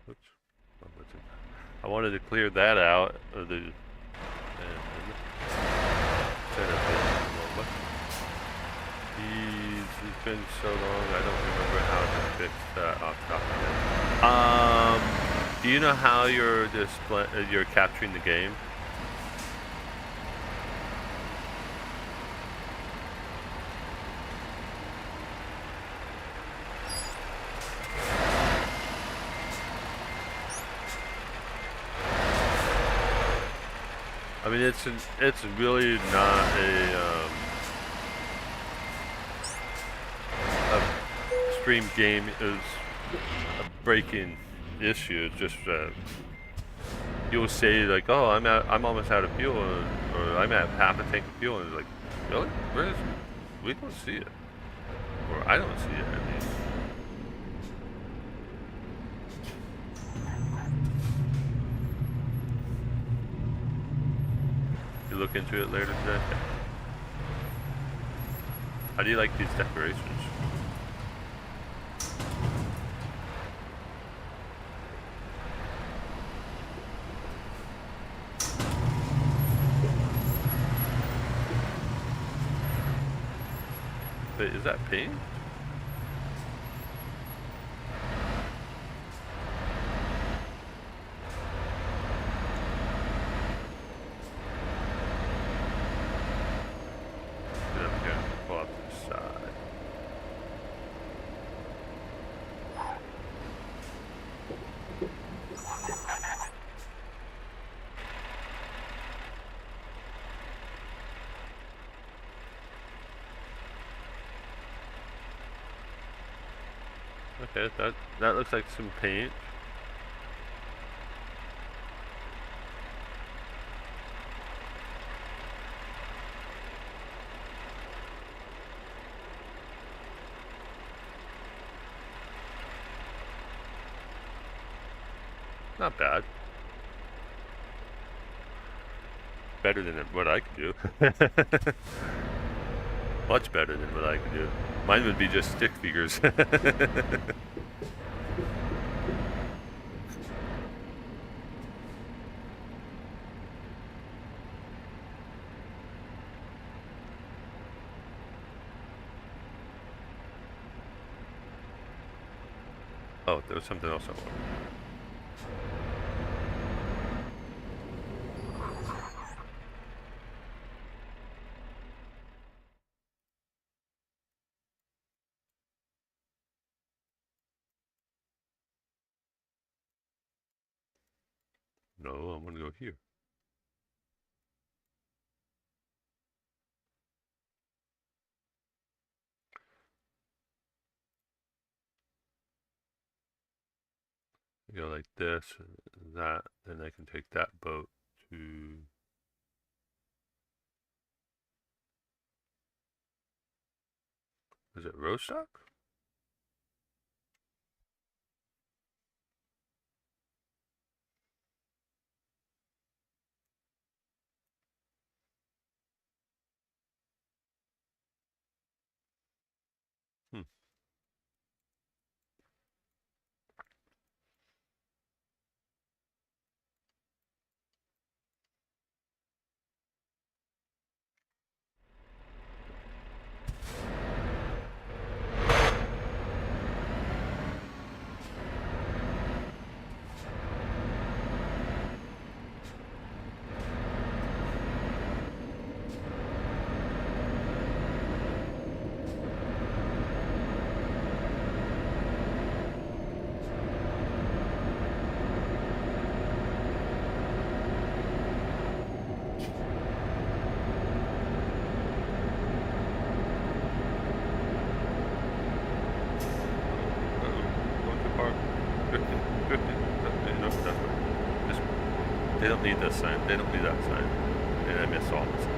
Oops. Wrong button. I wanted to clear that out of the... It's been so long, I don't remember how to fix that off the top of my head. Do you know how you're capturing the game? I mean, it's really not a stream game is a breaking issue. It's just you'll say like, "Oh, I'm almost out of fuel," or "I'm at half a tank of fuel," and it's like, "Really? Where is it? We don't see it, or I don't see it at least." You look into it later today. How do you like these decorations? Wait, is that paint? Get up here, pull off to the side. Okay, that looks like some paint. Not bad. Better than what I could do. Much better than what I could do. Mine would be just stick figures. Oh, there was something else I wanted. No, I'm gonna go here. go like this, and that, then I can take that boat to. Is it Rostock? Hmm. Going too far. 50. No, that's right. They don't need this sign. They don't need that sign. And I missed all the signs.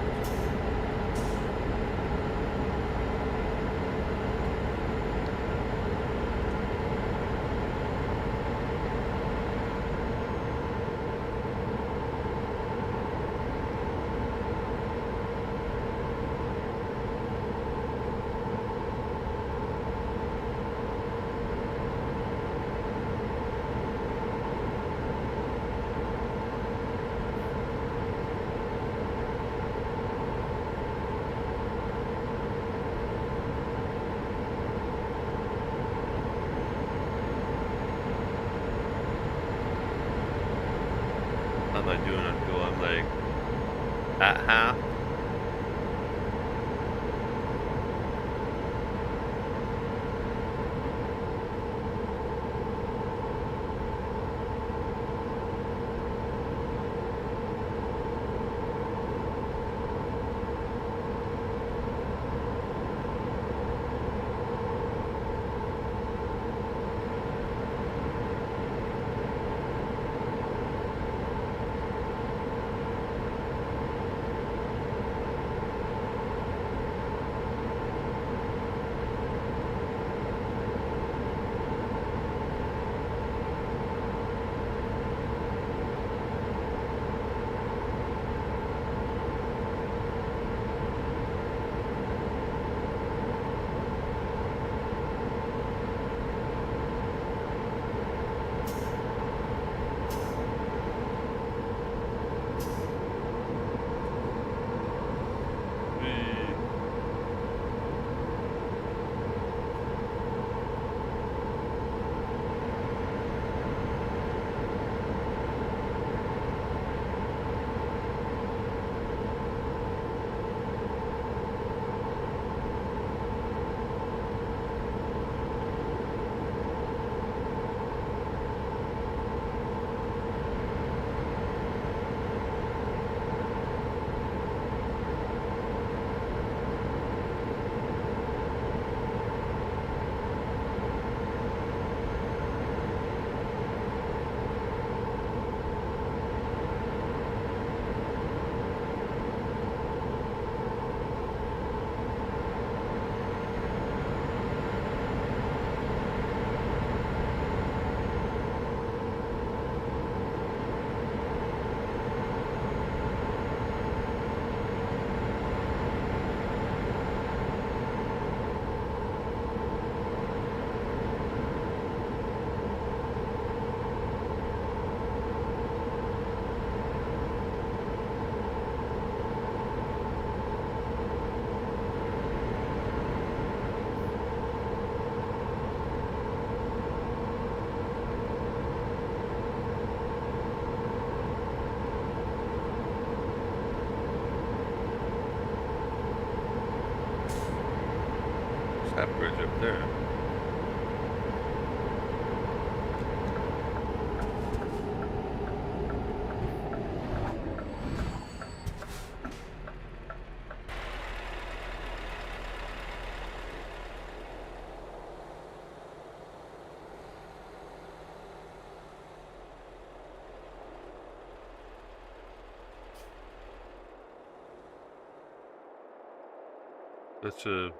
How am I doing until I'm like at half? That bridge up there. That's a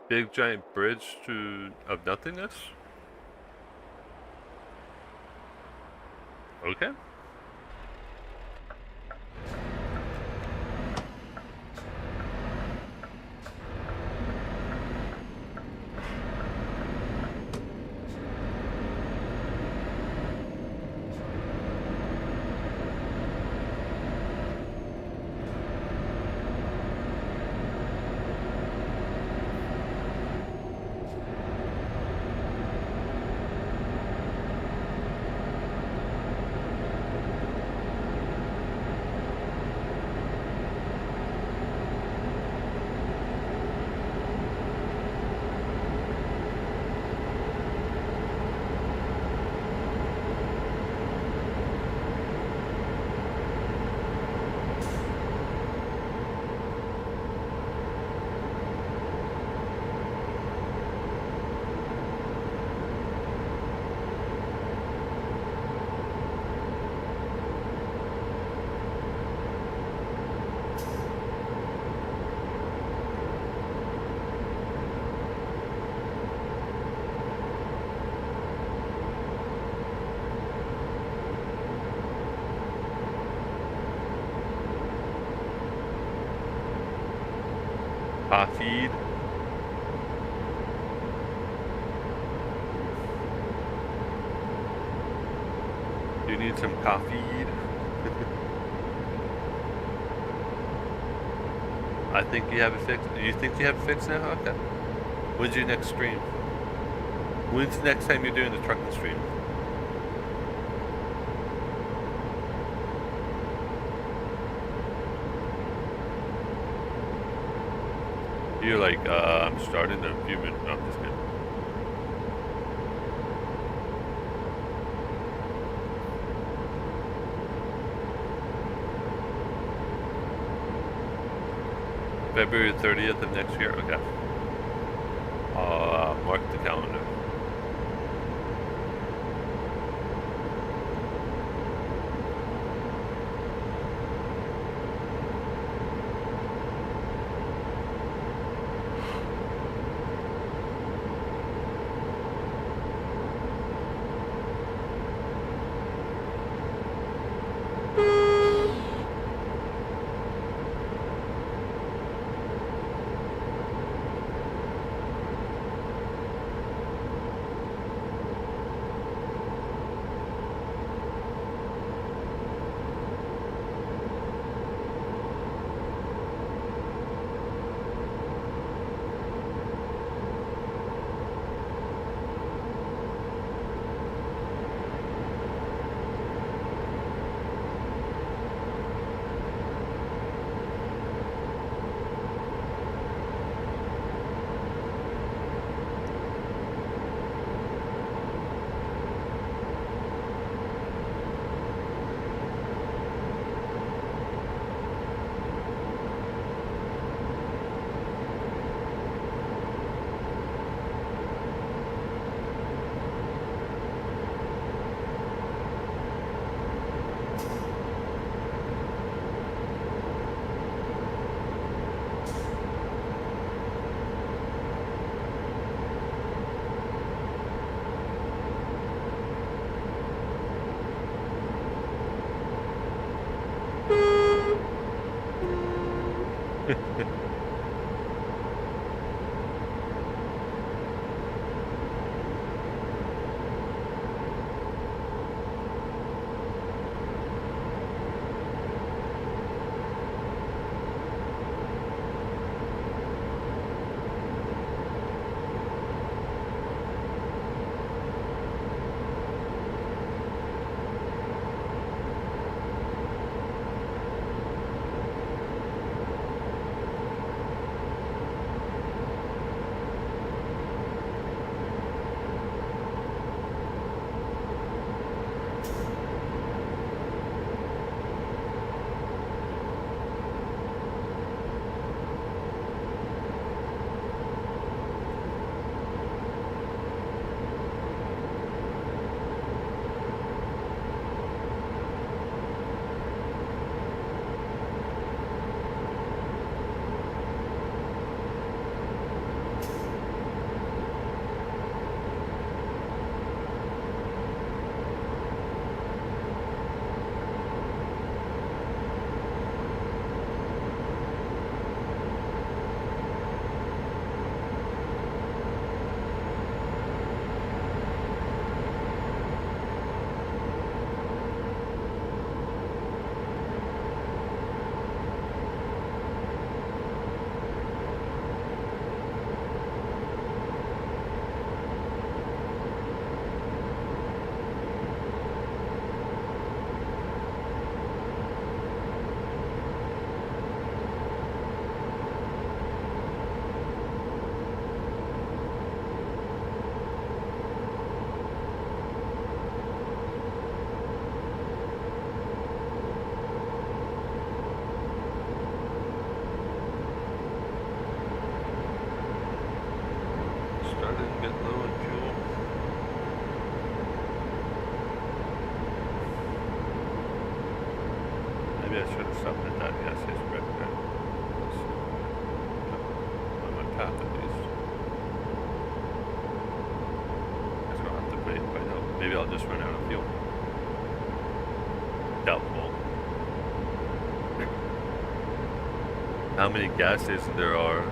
big giant bridge to of nothingness? Okay. Coffee. You need some coffee. I think you have it fixed. You think you have it fixed now? Okay. When's your next stream? When's the next time you're doing the trucking stream? You're like, I'm starting in a few minutes. No, I'm just kidding. February 30th of next year? Okay. Mark the calendar. starting to get low on fuel. Maybe I should have stopped at that gas station right there. On my path at least. Guess I'll have to wait right now. Maybe I'll just run out of fuel. Doubtful. How many gas stations there are?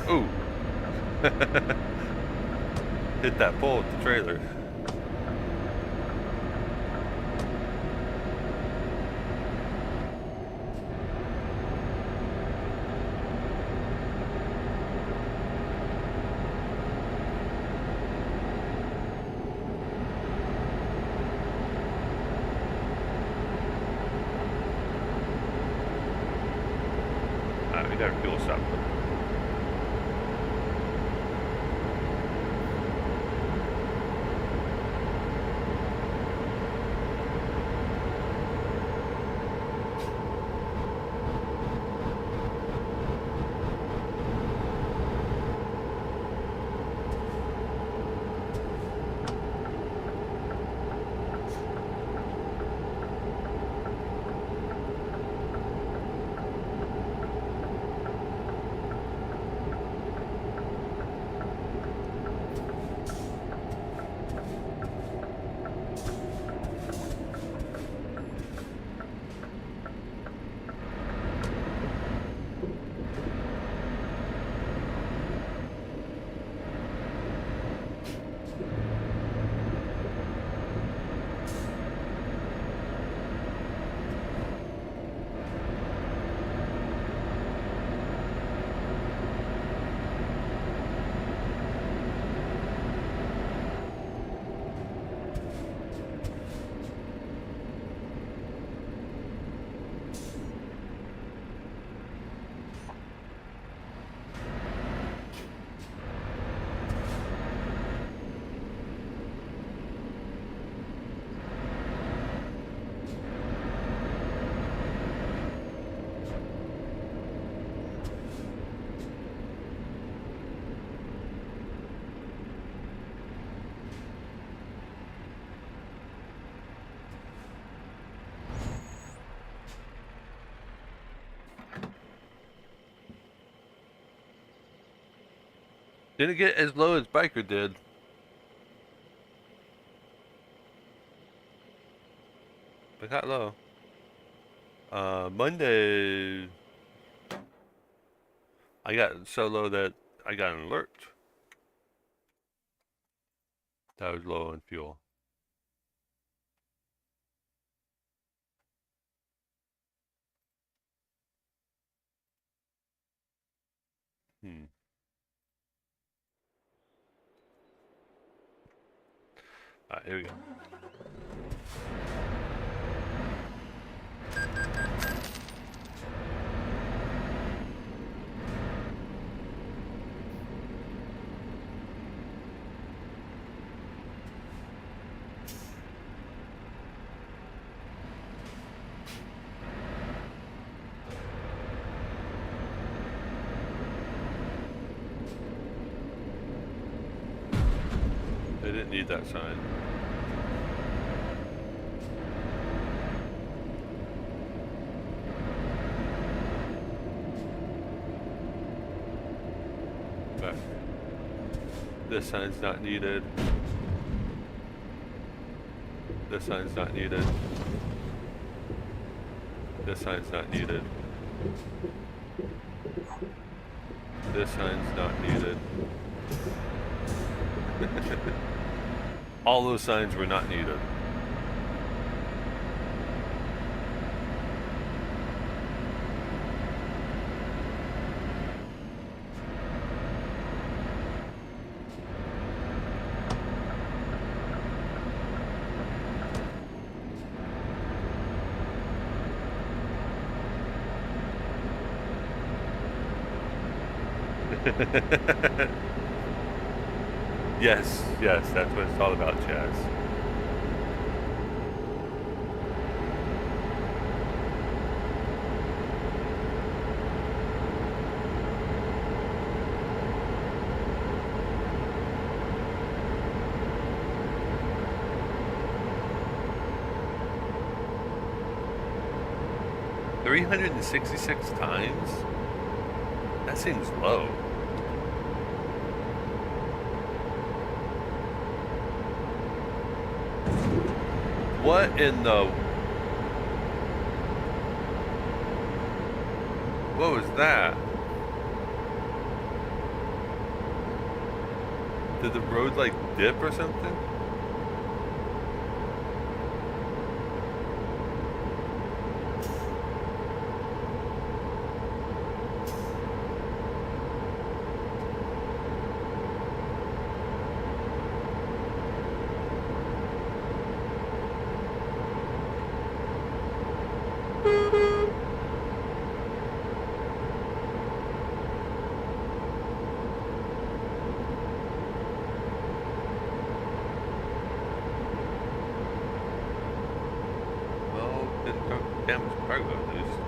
Ooh. Hit that pole with the trailer. Alright, we got a fuel stop. Didn't get as low as Biker did. But got low. Monday, I got so low that I got an alert that I was low on fuel. Alright, here we go. They didn't need that sign. But this sign's not needed. This sign's not needed. This sign's not needed. This sign's not needed. All those signs were not needed. Yes, yes, that's what it's all about, Chaz. $366 times? That seems low. What in the... What was that? Did the road like dip or something? Damage cargo at least.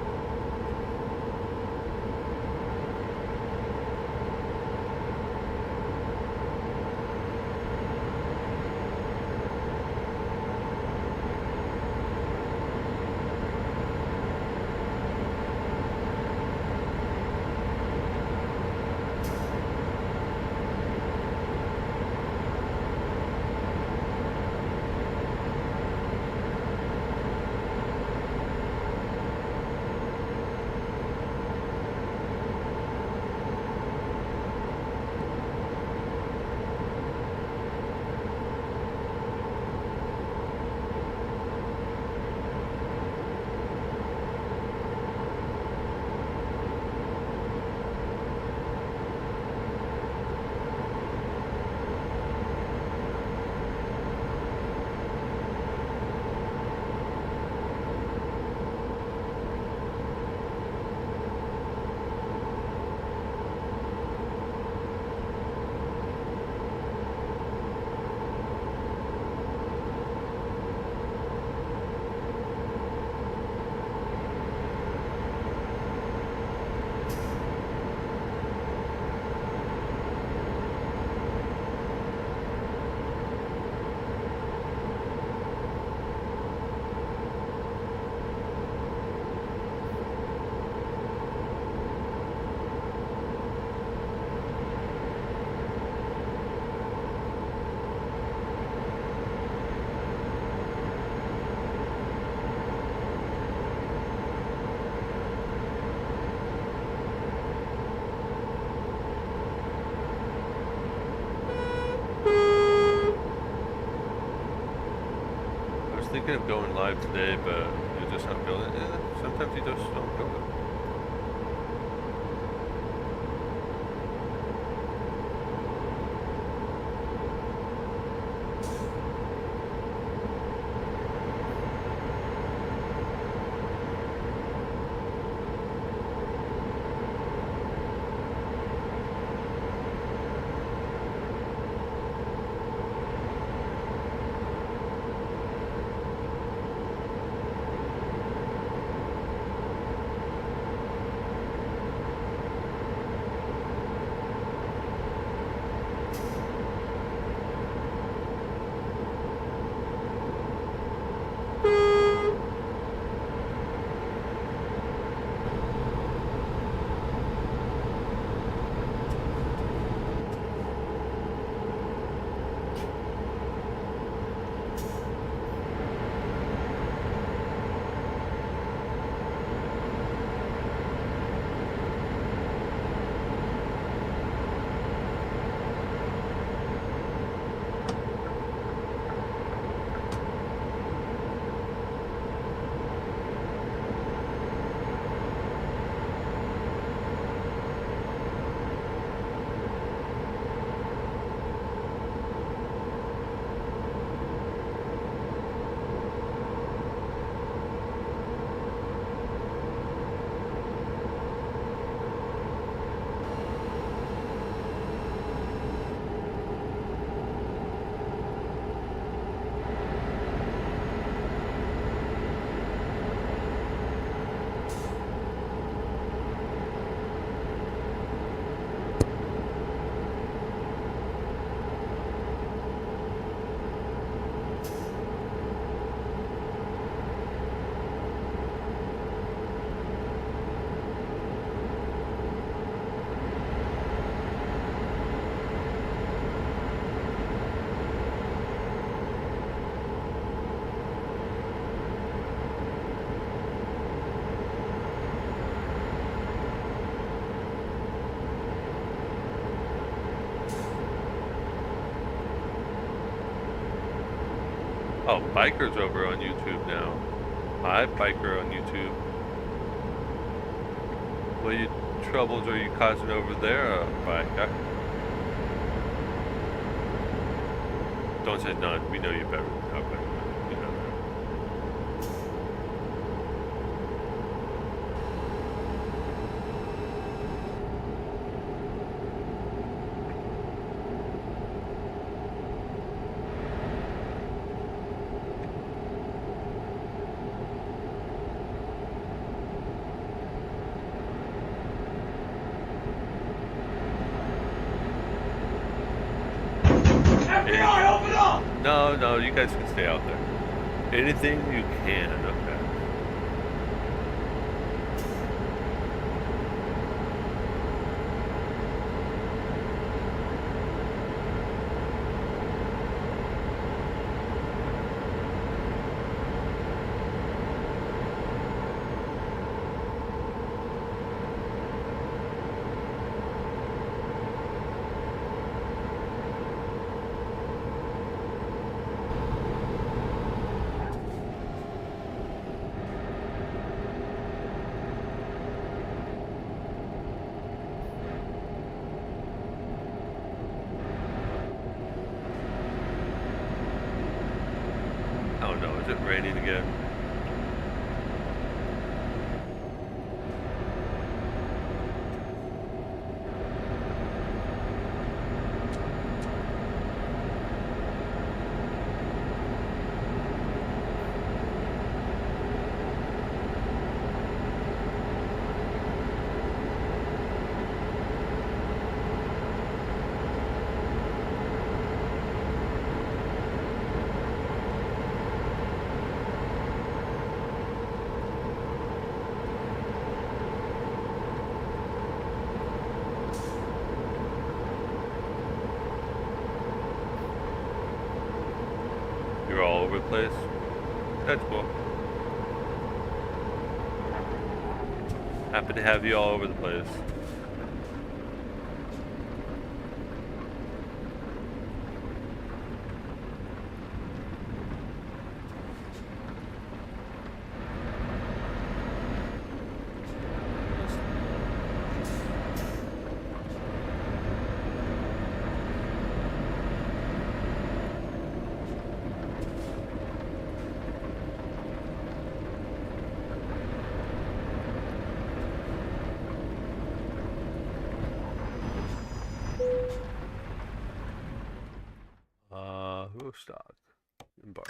Thinking of going live today, but you're just not feeling it. Sometimes you just don't feel it. Oh, Biker's over on YouTube now. Hi, Biker on YouTube. What troubles are you causing over there, Biker? Don't say none. We know you better. Okay. You know that. FBI, open up! No, no, you guys can stay out there. Anything you can, okay. Oh no, is it raining again? You're all over the place? That's cool. Happy to have you all over the place. Who stock? Embark.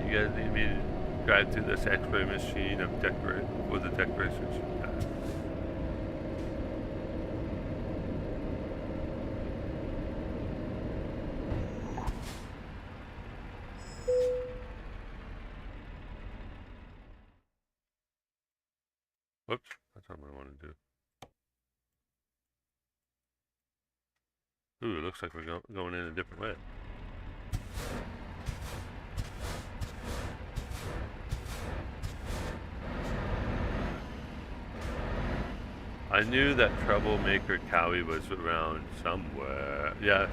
You guys need me to drive through this X-ray machine of with the decorations. Whoops, that's not what I want to do. Ooh, it looks like we're going in a different way. I knew that troublemaker Cowie was around somewhere. Yeah,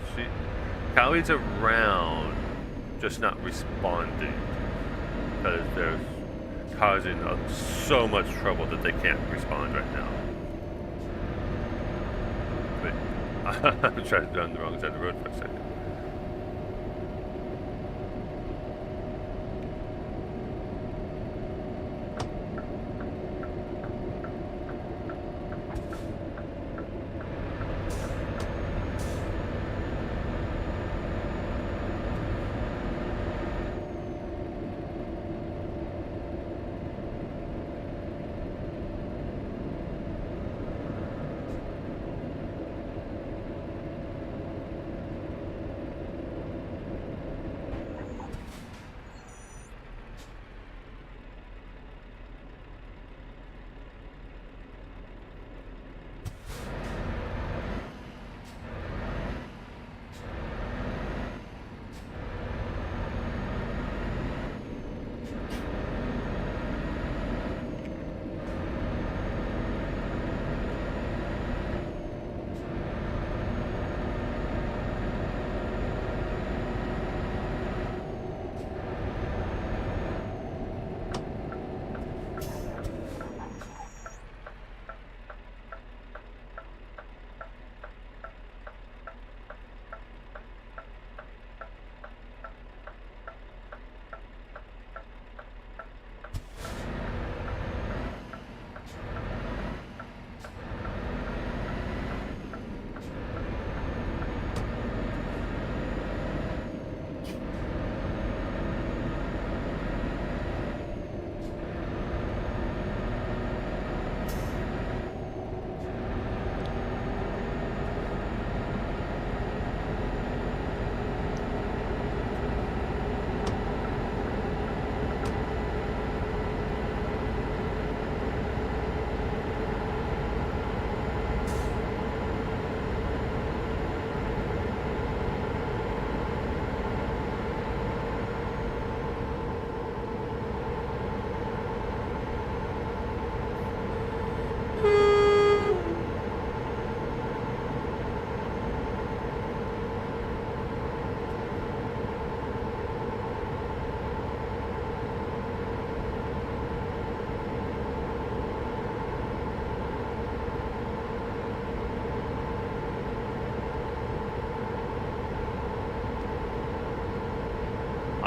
Cowie's around, just not responding because they're causing so much trouble that they can't respond right now. Wait, I'm trying to be on the wrong side of the road for a second.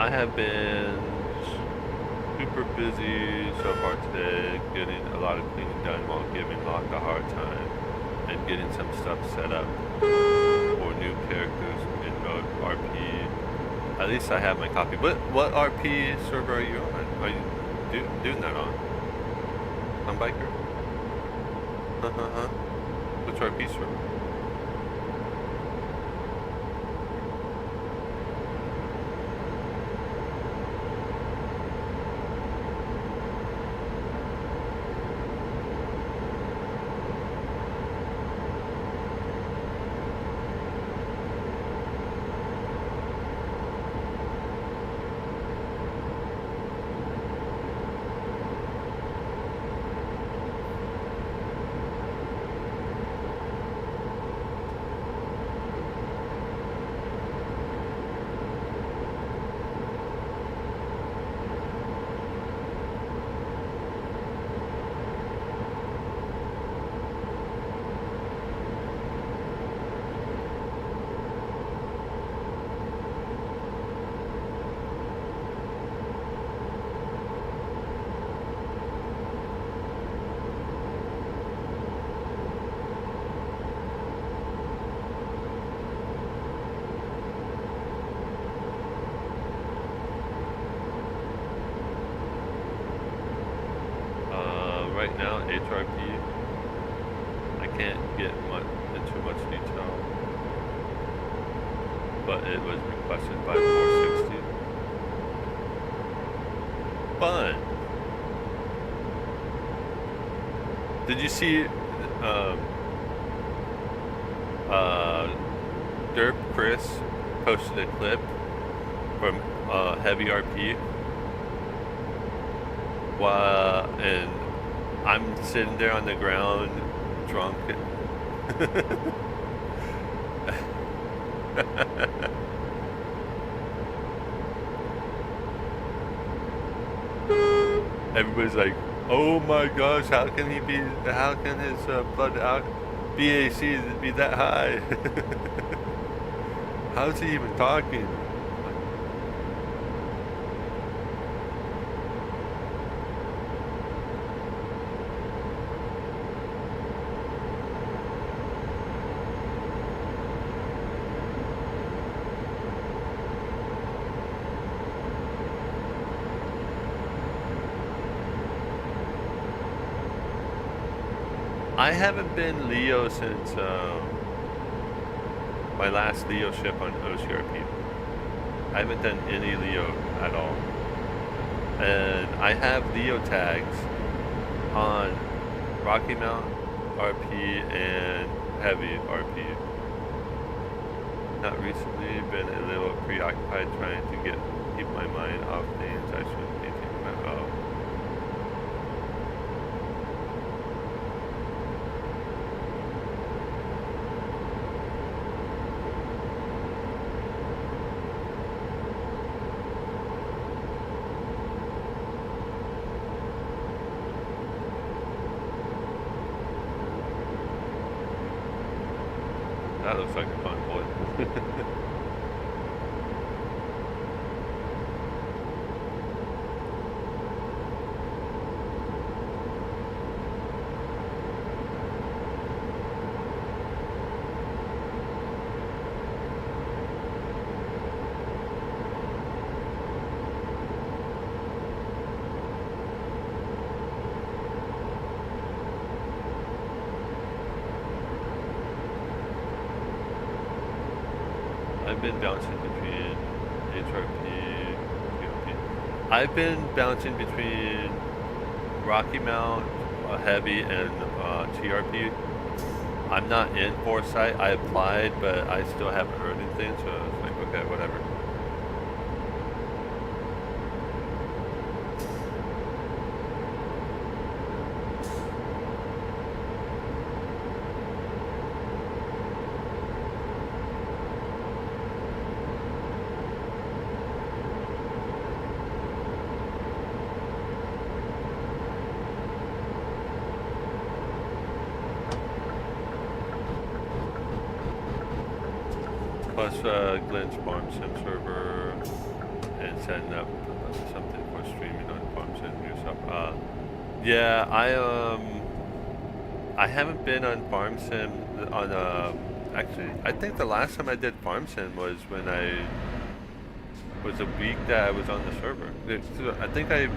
I have been super busy so far today, getting a lot of cleaning done while giving Locke a hard time and getting some stuff set up for new characters in mode RP. At least I have my copy. What RP server are you on? Are you doing that on? On Biker? Which RP server? Right now, HRP, I can't get into much detail, but it was requested by 460. Fun! Did you see, Derp Chris posted a clip from, Heavy RP? And I'm sitting there on the ground, drunk. Everybody's like, "Oh my gosh, how can his blood BAC be that high? How's he even talking?" I haven't been Leo since my last Leo ship on OCRP. I haven't done any Leo at all. And I have Leo tags on Rocky Mount RP and Heavy RP. Not recently, been a little preoccupied trying to keep my mind off things I shouldn't be thinking about. That looks like a fun boy. I've been bouncing between HRP, QP. I've been bouncing between Rocky Mount, Heavy, and TRP. I'm not in Foresight. I applied, but I still haven't heard anything, so it's like, okay, whatever. Plus Glenn's Farm Sim server and setting up something for streaming on FarmSim yourself. Yeah, I haven't been on FarmSim on actually I think the last time I did FarmSim was when I was a week that I was on the server. I think I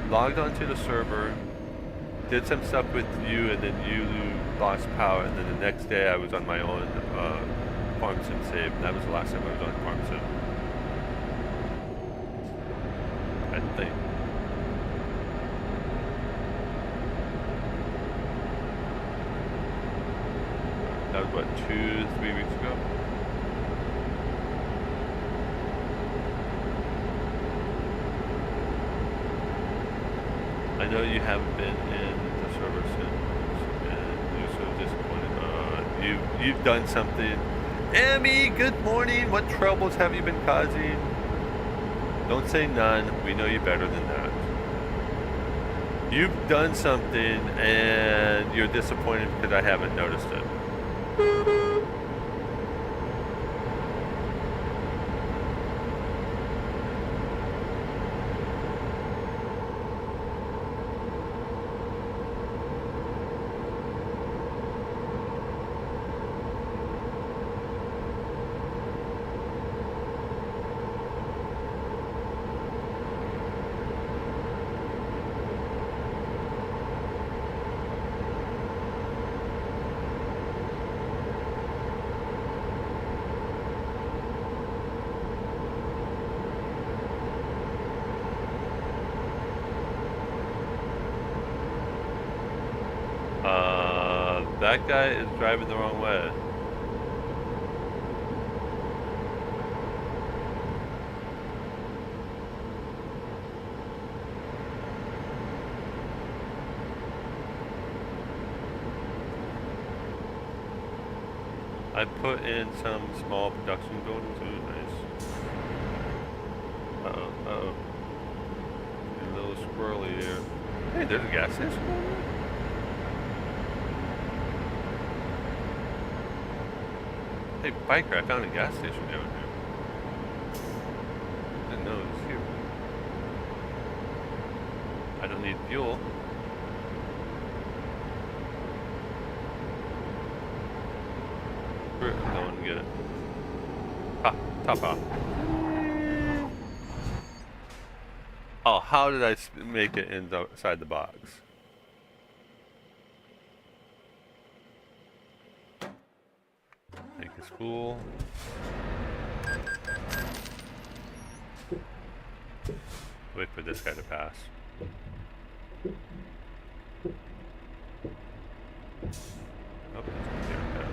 logged onto the server, did some stuff with you, and then you lost power, and then the next day I was on my own FarmSim save, and that was the last time I was on FarmSim. I think. That was what, 2-3 weeks ago? I know you haven't been in the server since, and you're so disappointed. You've done something. Emmy, good morning. What troubles have you been causing? Don't say none. We know you better than that. You've done something, and you're disappointed because I haven't noticed it. That guy is driving the wrong way. I put in some small production buildings. Ooh, nice. Uh-oh, uh-oh. A little squirrely here. Hey, there's a gas station over there. Hey, biker, I found a gas station down here. Didn't know it was here. I don't need fuel. I'm going to get it. Ah, top off. Oh, how did I make it inside the box? Make a spool. Wait for this guy to pass. Oh, there we go.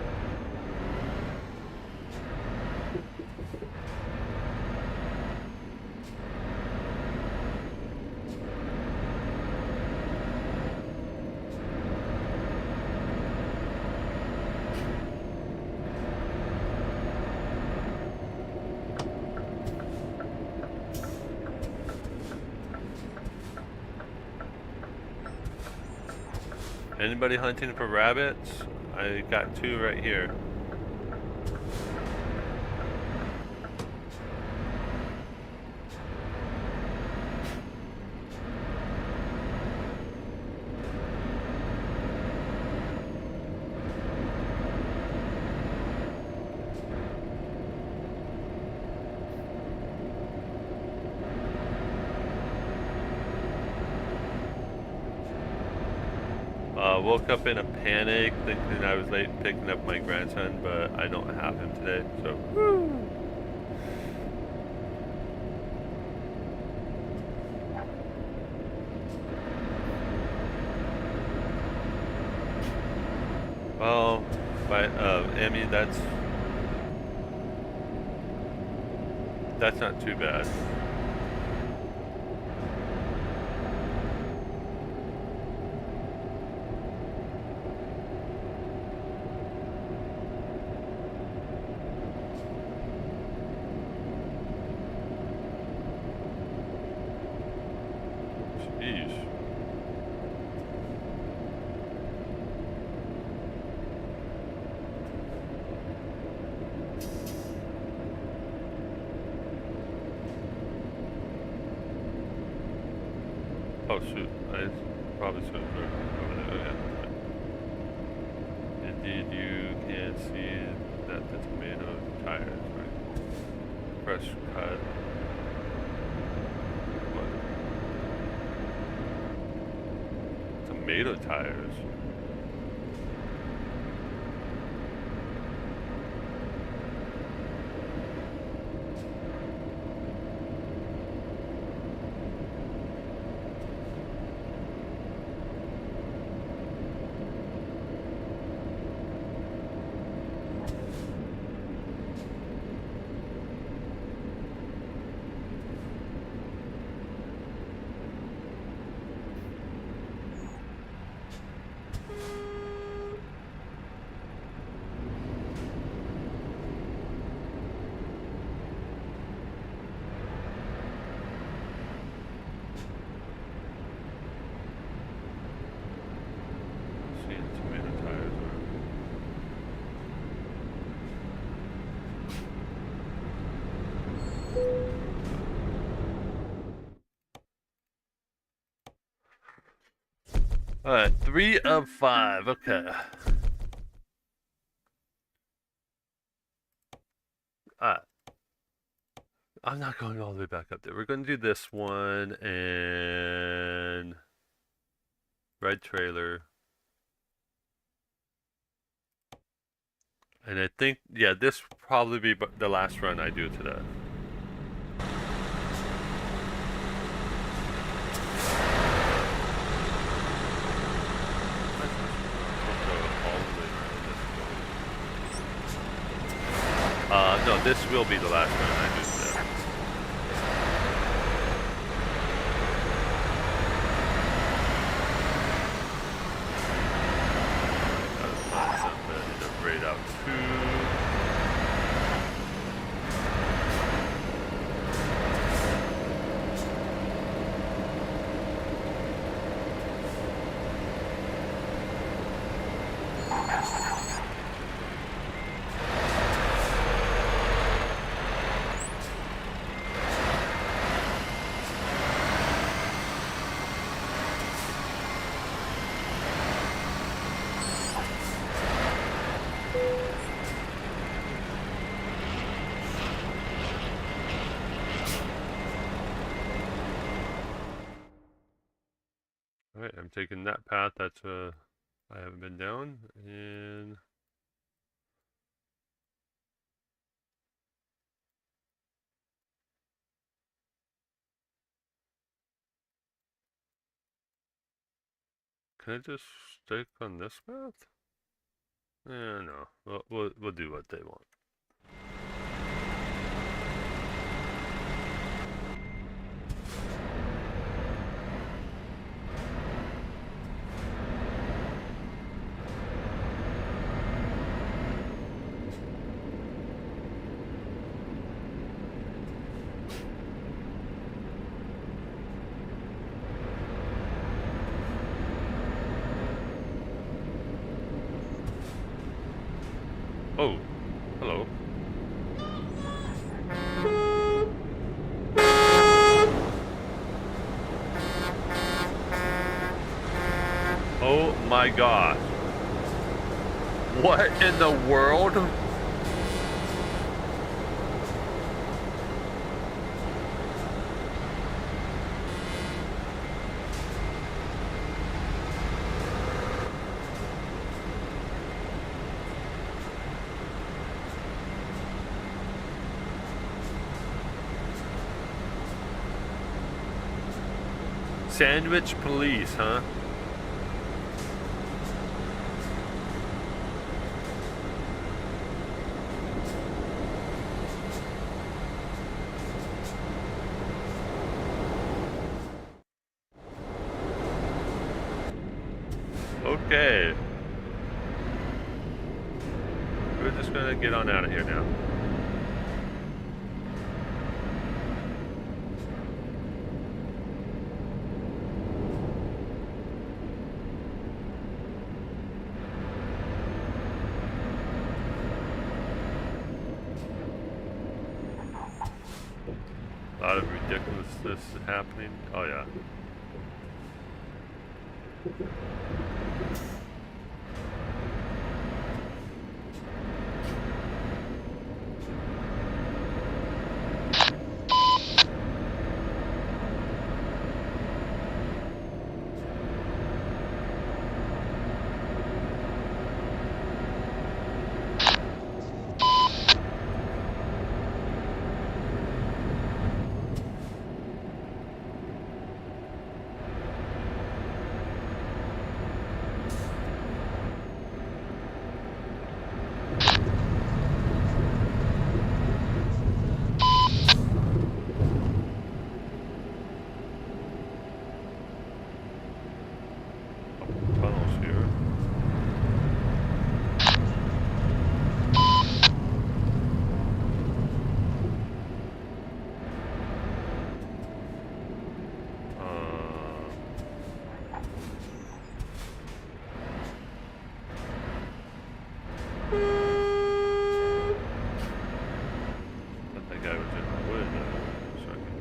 Anybody hunting for rabbits? I got 2 right here. Woke up in a panic thinking I was late picking up my grandson, but I don't have him today, so woo! Well, but Emmy, that's not too bad. Oh shoot, I probably should have put it over there. Yeah. Indeed, you can see that the tomato tires, right? Fresh cut. What? Tomato tires. See the tomato tires are. Alright, 3 of 5, okay. Alright. I'm not going all the way back up there. We're going to do this one and red trailer. And I think, yeah, this will probably be the last run I do today. No, this will be the last run I do today. Grayed out 2. Alright, I'm taking that path that's I haven't been down, and can I just stick on this path? No, we'll do what they want. Oh, hello. Oh my gosh. What in the world? Sandwich police, huh? Okay. We're just gonna get on out of here now. A lot of ridiculousness happening. Oh yeah. Tunnels here. That guy was in the wood for a second.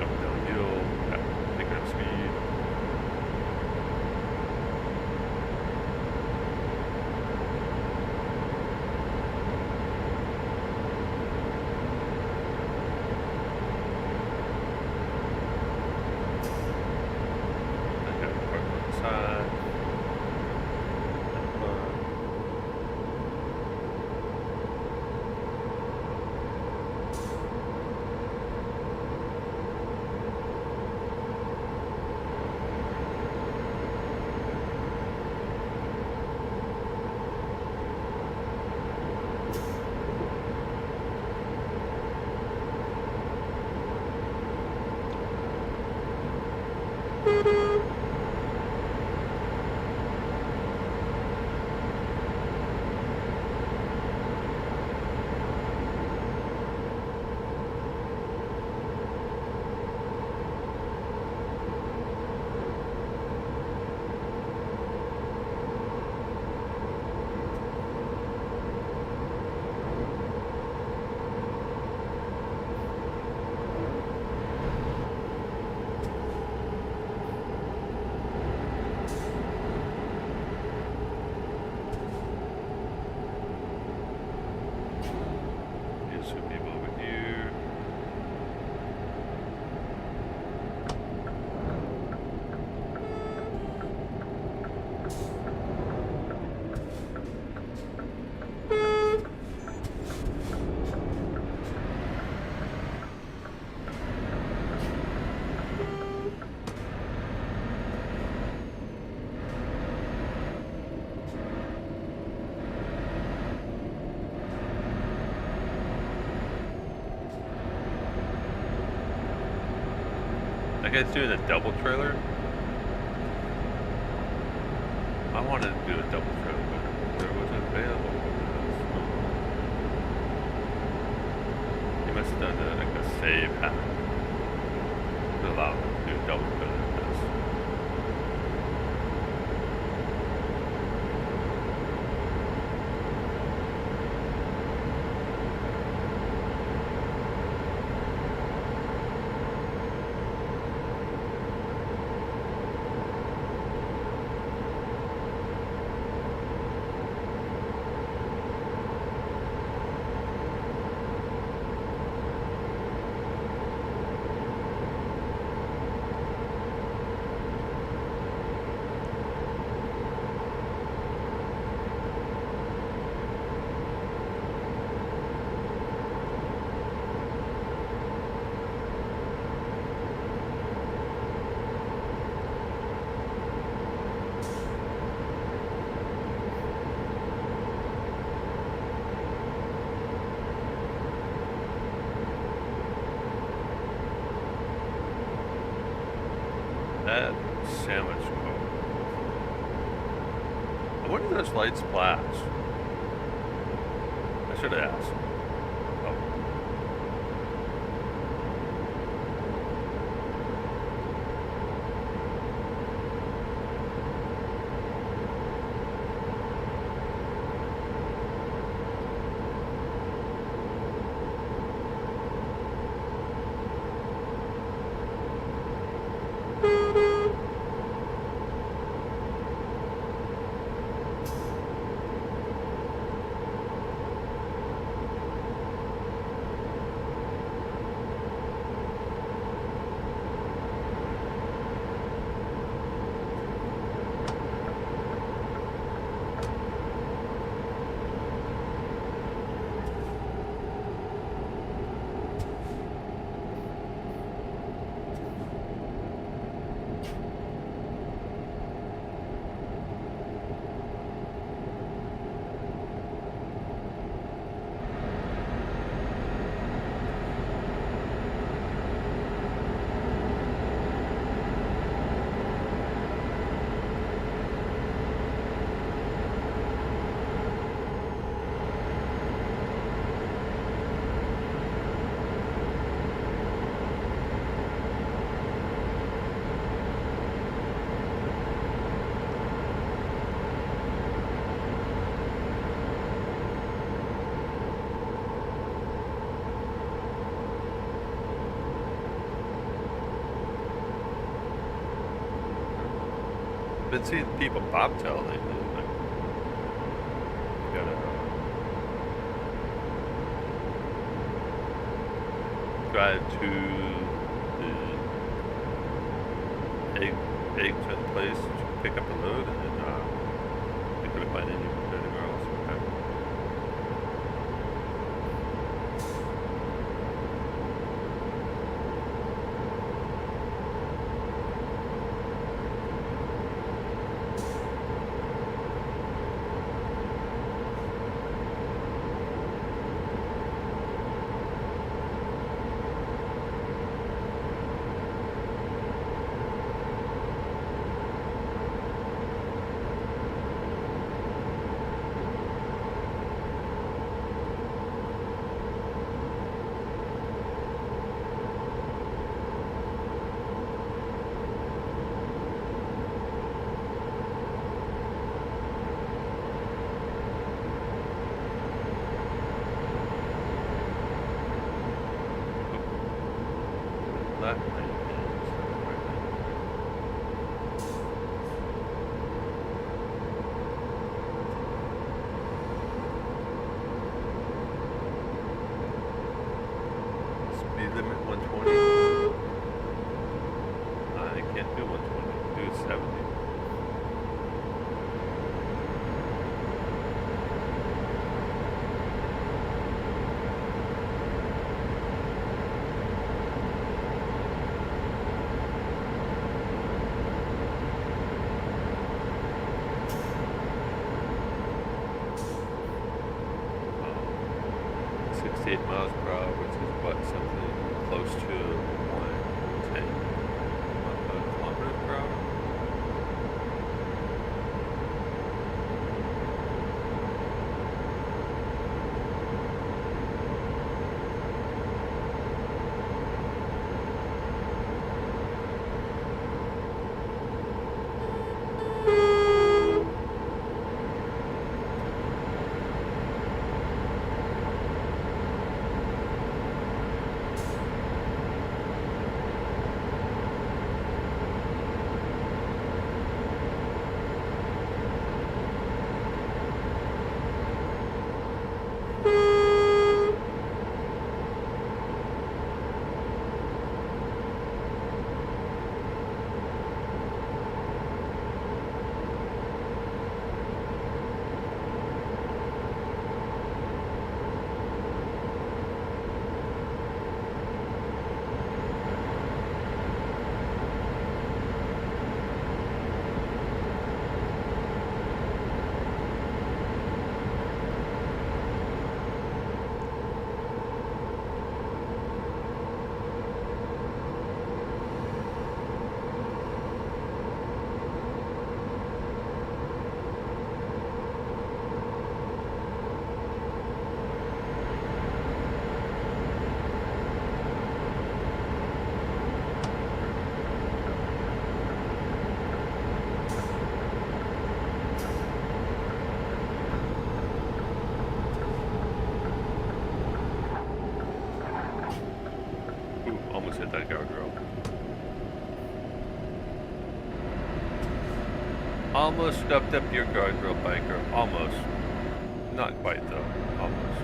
Up downhill, picking up speed. Okay, park on the side. Have fun. Get some people over here. That guy's doing a double trailer. I wanted to do a double trailer, but there wasn't available. He must have done like a save hack to allow him to do a double trailer. That sandwich cone. What do those lights flash? I should have asked. Oh. Been seeing people bobtail lately. Like, you gotta drive to the egg place, pick up a load, and then pick it up by then you can go anywhere else. Okay. Left lane is right lane. Speed limit 120. I can't do 120. Do 70. Um, 68 miles per hour, which is what, something close to 110 kilometers per hour? Almost scuffed up your guardrail, biker. Almost. Not quite, though. Almost.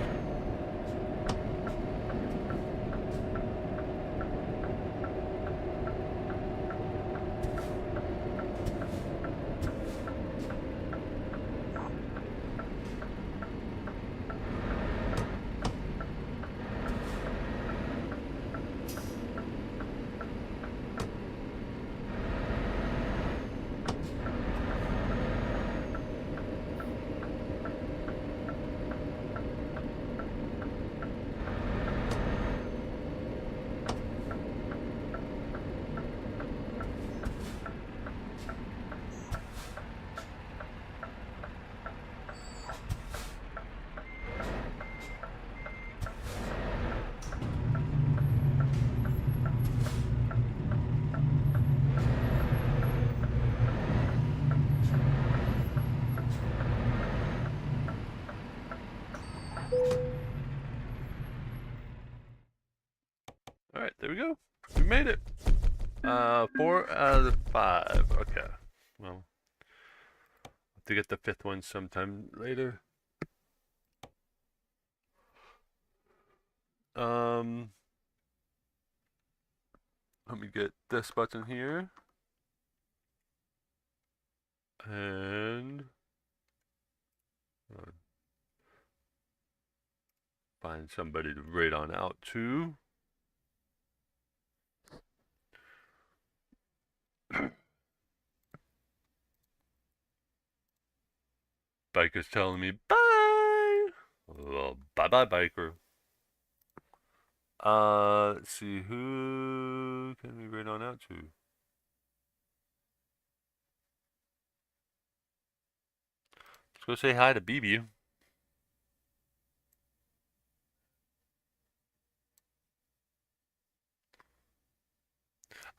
Alright, there we go. We made it. 4 out of 5. Okay. Well, have to get the 5th one sometime later. Let me get this button here. And find somebody to raid on out to. Biker's telling me bye. Well, bye-bye, biker. Let's see, who can we raid on out to? Let's go say hi to BB.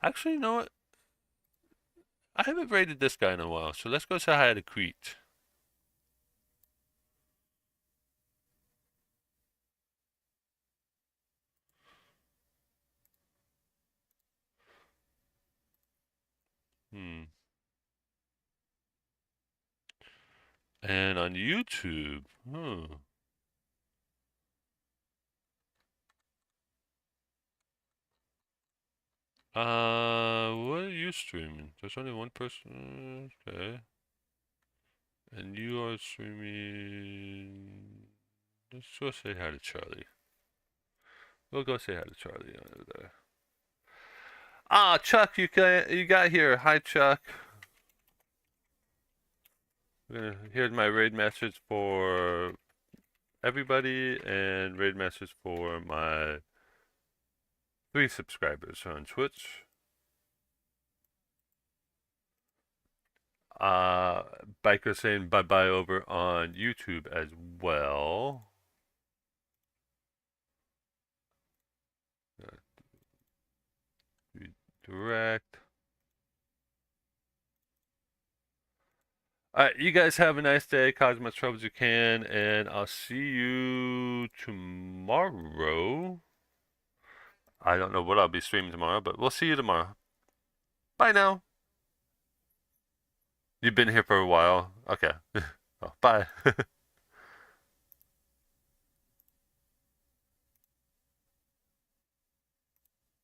Actually, you know what? I haven't raided this guy in a while, so let's go say hi to Crete. And on YouTube, what are you streaming? There's only one person. Okay. And you are streaming. Let's go say hi to Charlie. We'll go say hi to Charlie over there. Ah, Chuck, you got here. Hi, Chuck. Here's my raid message for everybody and raid message for my 3 subscribers on Twitch. Biker saying bye-bye over on YouTube as well. Direct. Alright, you guys have a nice day. Cause as much trouble as you can. And I'll see you tomorrow. I don't know what I'll be streaming tomorrow, but we'll see you tomorrow. Bye now. You've been here for a while. Okay. Oh, bye.